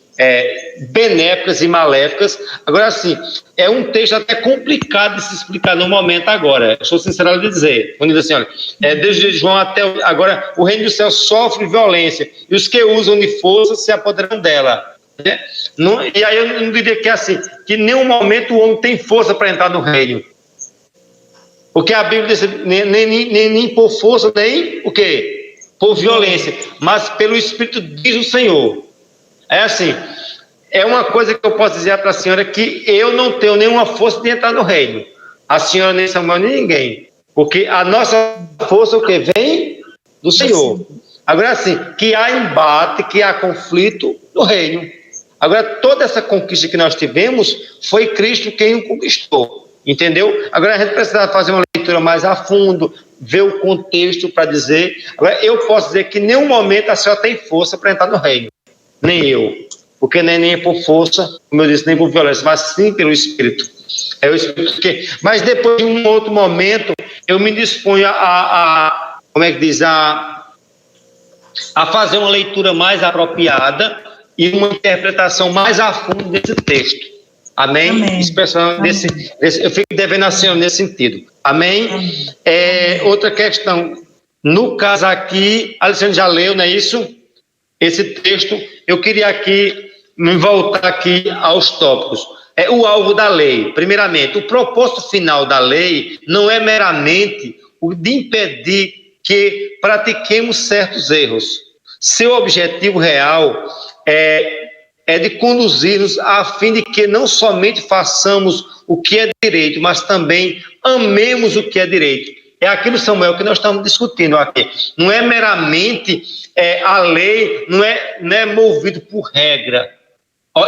benéficas e maléficas. Agora, assim, é um texto até complicado de se explicar no momento agora, eu sou sincero a lhe dizer, quando diz assim, olha, desde João até agora, o reino do céu sofre violência, e os que usam de força se apoderam dela. Né? E aí eu não diria que é assim, que em nenhum momento o homem tem força para entrar no reino, porque a Bíblia diz nem por força, nem o quê? Por violência, mas pelo Espírito, diz o Senhor. É assim, é uma coisa que eu posso dizer para a senhora, que eu não tenho nenhuma força de entrar no reino, a senhora nem Samuel, nem ninguém, porque a nossa força o que vem do Senhor. Agora assim, que há embate, que há conflito no reino. Agora, toda essa conquista que nós tivemos, foi Cristo quem o conquistou, entendeu? Agora, a gente precisa fazer uma leitura leitura mais a fundo, ver o contexto para dizer. Agora, eu posso dizer que em nenhum momento a senhora tem força para entrar no reino. Nem eu. Porque nem é por força, como eu disse, nem por violência, mas sim pelo Espírito. É o Espírito que... Mas depois de um outro momento, eu me disponho como é que diz? A fazer uma leitura mais apropriada e uma interpretação mais a fundo desse texto. Amém? Amém. Eu fico devendo assim nesse sentido. Amém? Amém. Outra questão. No caso aqui, Alexandre já leu, não é isso? Esse texto, eu queria aqui me voltar aqui aos tópicos. O alvo da lei. Primeiramente, o propósito final da lei não é meramente o de impedir que pratiquemos certos erros. Seu objetivo real é de conduzir-nos a fim de que não somente façamos o que é direito, mas também amemos o que é direito. É aquilo, Samuel, que nós estamos discutindo aqui. Não é meramente a lei, não é movido por regra.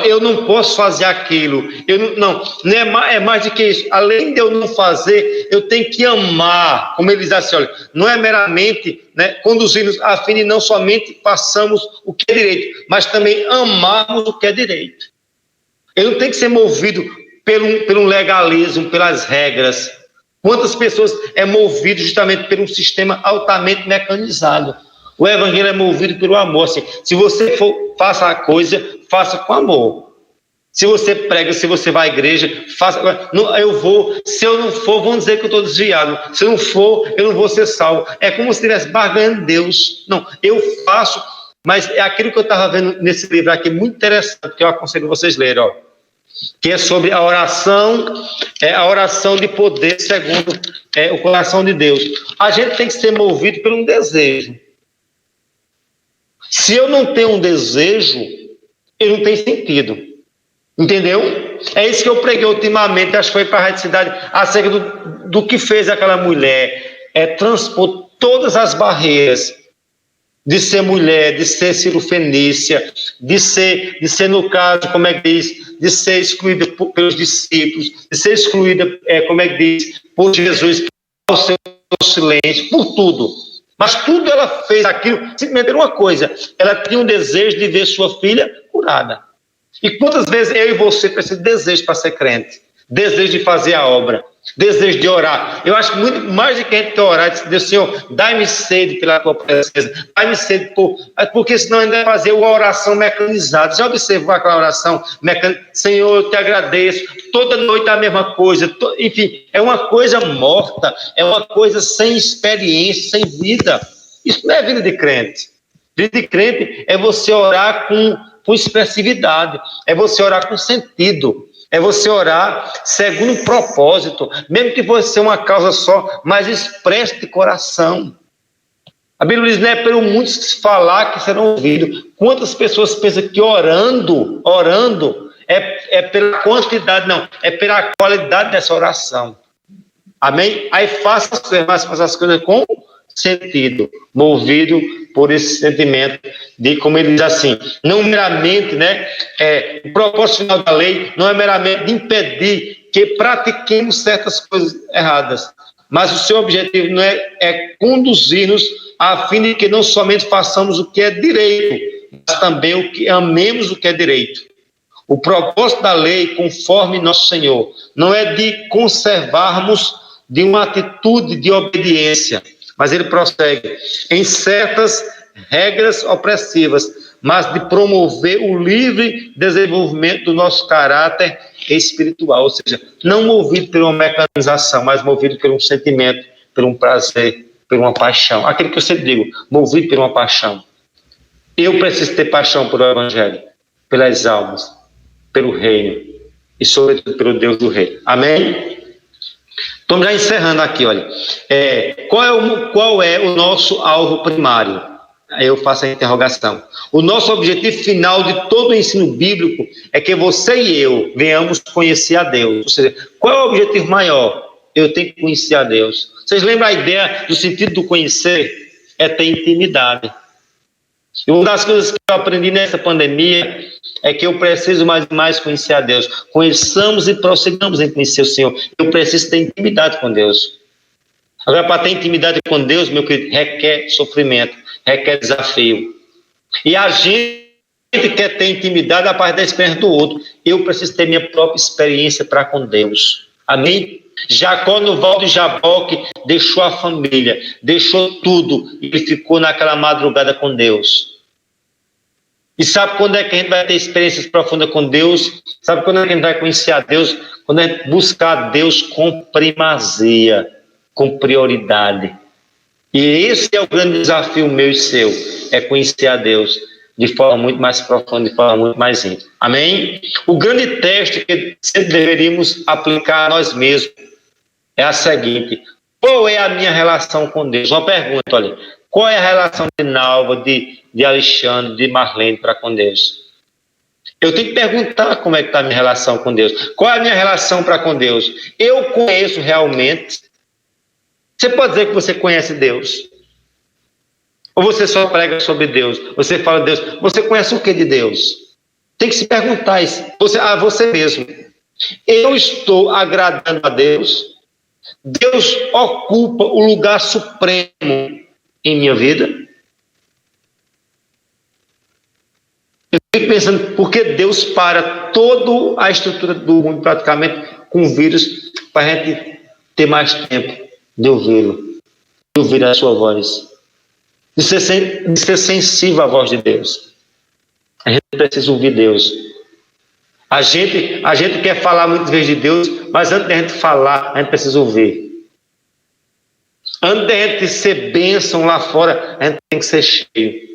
Eu não posso fazer aquilo. É mais do que isso. Além de eu não fazer, eu tenho que amar. Como ele diz assim, olha, não é meramente conduzir-nos a fim de não somente façamos o que é direito, mas também amarmos o que é direito. Eu não tenho que ser movido pelo legalismo, pelas regras. Quantas pessoas é movido justamente por um sistema altamente mecanizado? O evangelho é movido pelo amor. Assim, se você faça a coisa, faça com amor. Se você prega, se você vai à igreja, faça. Se eu não for, vão dizer que eu estou desviado. Se eu não for, eu não vou ser salvo. É como se estivesse barganhando Deus. Não, eu faço, mas é aquilo que eu estava vendo nesse livro aqui, muito interessante, que eu aconselho vocês lerem, ó, que é sobre a oração de poder segundo o coração de Deus. A gente tem que ser movido por um desejo. Se eu não tenho um desejo, ele não tem sentido. Entendeu? É isso que eu preguei ultimamente, acho que foi para a Rádio Cidade, acerca do que fez aquela mulher. Transpor todas as barreiras de ser mulher, de ser cirofenícia, de ser no caso, como é que diz, de ser excluída pelos discípulos, de ser excluída, como é que diz, por Jesus, por seu silêncio, por tudo. Mas tudo ela fez aquilo, simplesmente era uma coisa, ela tinha um desejo de ver sua filha curada. E quantas vezes eu e você precisamos de desejo para ser crente? Desejo de fazer a obra, desejo de orar. Eu acho muito mais do que a gente quer orar, dizer, Senhor, dai-me sede pela tua presença, dai-me sede, porque senão ainda vai fazer uma oração mecanizada. Já observou aquela oração mecanizada? Senhor, eu te agradeço, toda noite a mesma coisa, enfim, é uma coisa morta, é uma coisa sem experiência, sem vida. Isso não é vida de crente. Vida de crente é você orar com expressividade, é você orar com sentido, é você orar segundo um propósito, mesmo que fosse ser uma causa só, mas expresse de coração. A Bíblia diz, não é pelo muitos falar que serão ouvidos. Quantas pessoas pensam que orando é pela quantidade? Não, é pela qualidade dessa oração. Amém? Aí faça as coisas com sentido, movido por esse sentimento de, como ele diz assim, não meramente, o propósito final da lei não é meramente de impedir que pratiquemos certas coisas erradas, mas o seu objetivo não é conduzir-nos a fim de que não somente façamos o que é direito, mas também amemos o que é direito. O propósito da lei, conforme nosso Senhor, não é de conservarmos de uma atitude de obediência, mas ele prossegue em certas regras opressivas, mas de promover o livre desenvolvimento do nosso caráter espiritual, ou seja, não movido por uma mecanização, mas movido por um sentimento, por um prazer, por uma paixão. Aquilo que eu sempre digo, movido por uma paixão. Eu preciso ter paixão pelo Evangelho, pelas almas, pelo reino e sobretudo pelo Deus do reino. Amém? Estamos já encerrando aqui, olha. Qual é o nosso alvo primário? Aí eu faço a interrogação. O nosso objetivo final de todo o ensino bíblico é que você e eu venhamos conhecer a Deus. Ou seja, qual é o objetivo maior? Eu tenho que conhecer a Deus. Vocês lembram a ideia do sentido do conhecer? É ter intimidade. E uma das coisas que eu aprendi nessa pandemia é que eu preciso mais e mais conhecer a Deus. Conheçamos e prossigamos em conhecer o Senhor. Eu preciso ter intimidade com Deus. Agora, para ter intimidade com Deus, meu querido, requer sofrimento, requer desafio. E a gente quer ter intimidade a partir da experiência do outro. Eu preciso ter minha própria experiência para com Deus. Amém? Jacó, no Val de Jaboque, deixou a família, deixou tudo, e ele ficou naquela madrugada com Deus. E sabe quando é que a gente vai ter experiências profundas com Deus? Sabe quando é que a gente vai conhecer a Deus? Quando a gente buscar Deus com primazia, com prioridade. E esse é o grande desafio meu e seu, é conhecer a Deus de forma muito mais profunda, de forma muito mais íntima. Amém? O grande teste que sempre deveríamos aplicar a nós mesmos é a seguinte: qual é a minha relação com Deus? Uma pergunta, olha. Qual é a relação de Nalva, de Alexandre, de Marlene para com Deus? Eu tenho que perguntar como é que está a minha relação com Deus. Qual é a minha relação para com Deus? Eu conheço realmente? Você pode dizer que você conhece Deus? Ou você só prega sobre Deus? Você fala de Deus. Você conhece o que de Deus? Tem que se perguntar isso. Você mesmo. Eu estou agradando a Deus? Deus ocupa o lugar supremo em minha vida? Eu fico pensando, por que Deus para toda a estrutura do mundo praticamente com vírus para a gente ter mais tempo de ouvi-lo, de ouvir a sua voz, de ser sensível à voz de Deus. A gente precisa ouvir Deus. A gente quer falar muitas vezes de Deus, mas antes de a gente falar, a gente precisa ouvir. Antes de a gente ser bênção lá fora, a gente tem que ser cheio.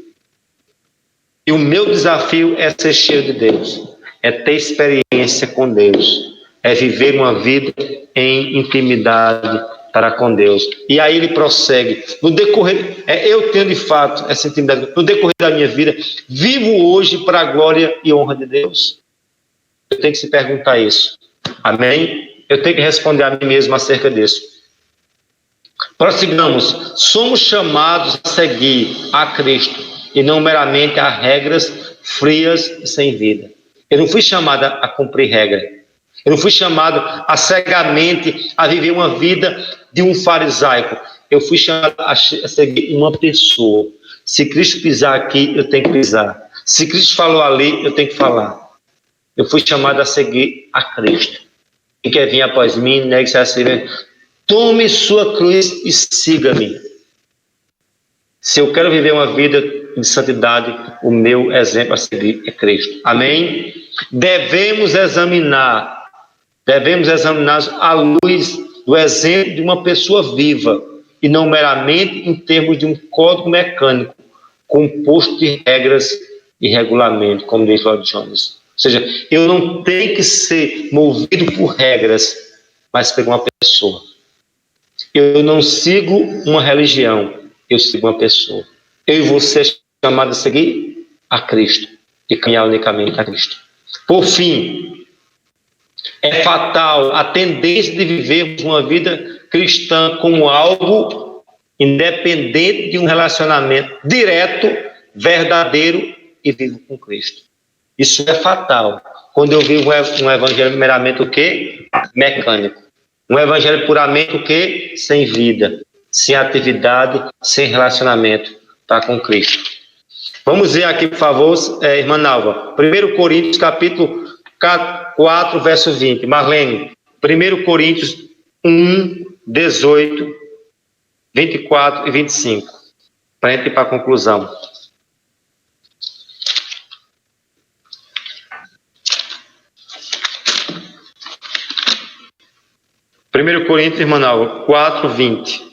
E o meu desafio é ser cheio de Deus, é ter experiência com Deus, é viver uma vida em intimidade para com Deus. E aí ele prossegue. No decorrer, eu tenho de fato essa intimidade. No decorrer da minha vida, vivo hoje para a glória e honra de Deus? Eu tenho que se perguntar isso. Amém? Eu tenho que responder a mim mesmo acerca disso. Prossigamos. Somos chamados a seguir a Cristo e não meramente a regras frias e sem vida. Eu não fui chamado a cumprir regra. Eu não fui chamado a cegamente a viver uma vida de um farisaico. Eu fui chamado a seguir uma pessoa. Se Cristo pisar aqui, eu tenho que pisar. Se Cristo falou ali, eu tenho que falar. Eu fui chamado a seguir a Cristo. Quem quer vir após mim, negue-se a si mesmo. Tome sua cruz e siga-me. Se eu quero viver uma vida de santidade, o meu exemplo a seguir é Cristo. Amém? Devemos examinar à luz do exemplo de uma pessoa viva e não meramente em termos de um código mecânico composto de regras e regulamento, como diz Lloyd Jones. Ou seja, eu não tenho que ser movido por regras, mas por uma pessoa. Eu não sigo uma religião, eu sigo uma pessoa. Eu e você chamados a seguir a Cristo e caminhar unicamente a Cristo. Por fim, é fatal a tendência de vivermos uma vida cristã como algo independente de um relacionamento direto, verdadeiro e vivo com Cristo. Isso é fatal. Quando eu vivo um evangelho meramente o quê? Mecânico. Um evangelho puramente o quê? Sem vida, sem atividade, sem relacionamento para com Cristo. Vamos ver aqui, por favor, irmã Nalva. 1 Coríntios, capítulo 4, verso 20. Marlene, 1 Coríntios 1, 18, 24 e 25. Para a gente ir para a conclusão. Primeiro Coríntios, irmã Nalva, 4, 20.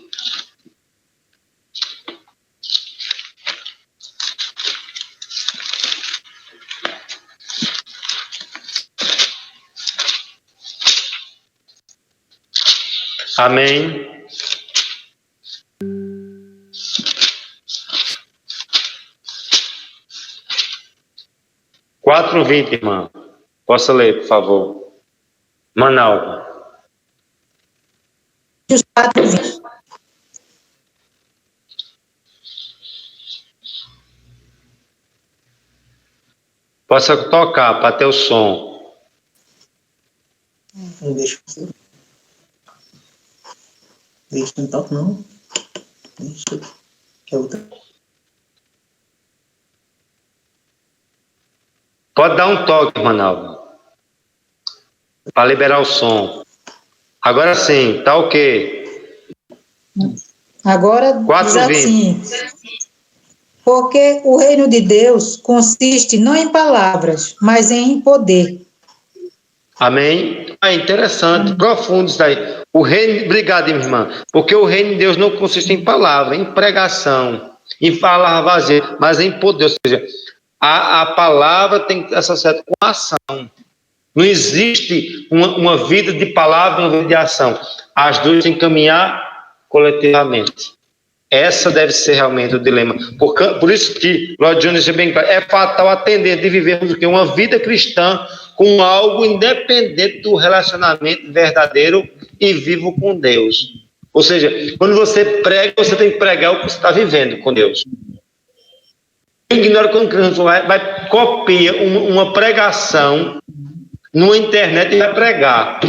Amém. Quatro 20, irmã. Possa ler, por favor. Manal. Possa tocar para ter o som. Deixa, não toque não. Deixa. Que é outra. Pode dar um toque, Ronaldo, para liberar o som. Agora sim, tá ok. Agora diz 4:20. assim: porque o reino de Deus consiste não em palavras, mas em poder. Amém? É interessante, profundo isso daí. O reino, obrigado, minha irmã, porque o reino de Deus não consiste em palavra, em pregação, em falar vazio, mas em poder. Ou seja, a palavra tem que estar associada com ação. Não existe uma vida de palavra e uma vida de ação. As duas têm que caminhar coletivamente. Essa deve ser realmente o dilema. Por isso que Lloyd Jones é bem claro, é fatal a tendência de vivermos uma vida cristã com algo independente do relacionamento verdadeiro e vivo com Deus. Ou seja, quando você prega, você tem que pregar o que você está vivendo com Deus. Ignora quando criança vai copia uma pregação numa internet e vai pregar.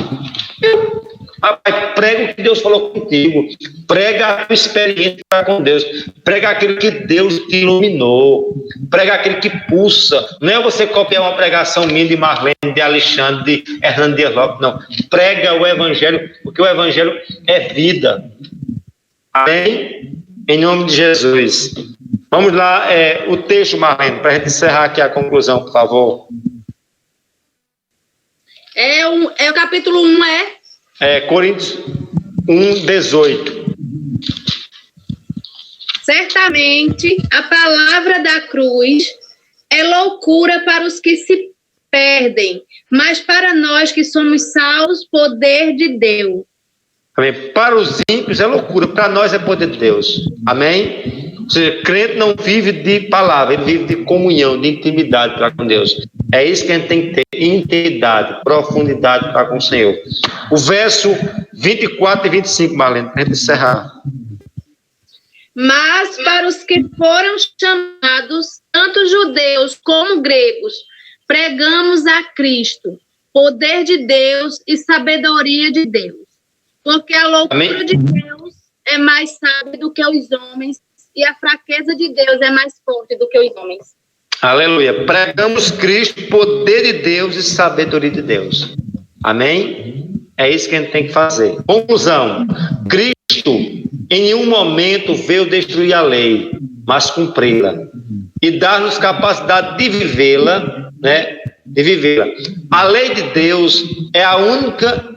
Rapaz, prega o que Deus falou contigo. Prega a tua experiência com Deus. Prega aquilo que Deus te iluminou. Prega aquilo que pulsa. Não é você copiar uma pregação minha de Marlene, de Alexandre, de Hernando Dias Lopes, não. Prega o Evangelho, porque o Evangelho é vida. Amém? Em nome de Jesus. Vamos lá, o texto, Marlene, para a gente encerrar aqui a conclusão, por favor. É o capítulo 1, Coríntios 1:18. Certamente a palavra da cruz é loucura para os que se perdem, mas para nós que somos salvos, poder de Deus. Amém. Para os ímpios é loucura, para nós é poder de Deus. Amém? Ou seja, crente não vive de palavra, ele vive de comunhão, de intimidade para com Deus. É isso que a gente tem que ter, intimidade, profundidade para com o Senhor. O verso 24 e 25, Marlene, para a gente encerrar. Mas para os que foram chamados, tanto judeus como gregos, pregamos a Cristo, poder de Deus e sabedoria de Deus. Porque a loucura de Deus é mais sábia do que os homens, e a fraqueza de Deus é mais forte do que os homens. Aleluia. Pregamos Cristo, poder de Deus e sabedoria de Deus. Amém? É isso que a gente tem que fazer. Conclusão. Cristo em nenhum momento veio destruir a lei, mas cumpri-la. E dar-nos capacidade de vivê-la, né? De vivê-la. A lei de Deus é a única,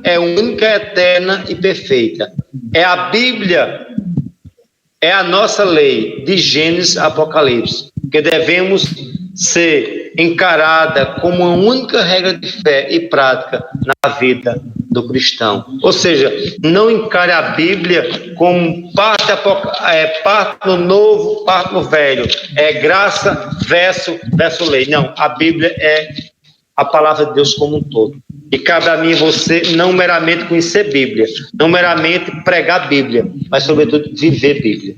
eterna e perfeita. É a Bíblia, é a nossa lei, de Gênesis a Apocalipse, que devemos ser encarada como a única regra de fé e prática na vida do cristão. Ou seja, não encare a Bíblia como parte no novo, parte no velho. É graça verso lei. Não, a Bíblia é a palavra de Deus como um todo. E cabe a mim e você não meramente conhecer Bíblia, não meramente pregar Bíblia, mas sobretudo viver Bíblia.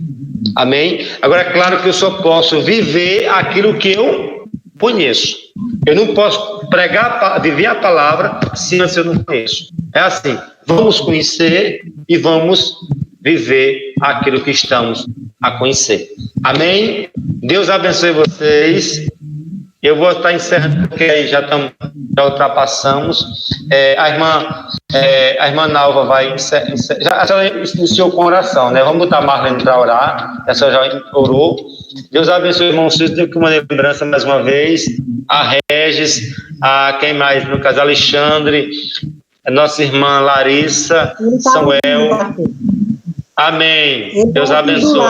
Amém? Agora é claro que eu só posso viver aquilo que eu conheço. Eu não posso viver a palavra se antes eu não conheço. É assim, vamos conhecer e vamos viver aquilo que estamos a conhecer. Amém? Deus abençoe vocês. Eu vou estar encerrando, porque aí já ultrapassamos. A irmã Nalva vai encerrar. Já iniciou com oração, né? Vamos botar a Marlene para orar. Essa já orou. Deus abençoe o irmão Cícero. Tenho que uma lembrança mais uma vez. A Regis, a quem mais? No caso, Alexandre, a nossa irmã Larissa, Samuel. Amém. Deus abençoe.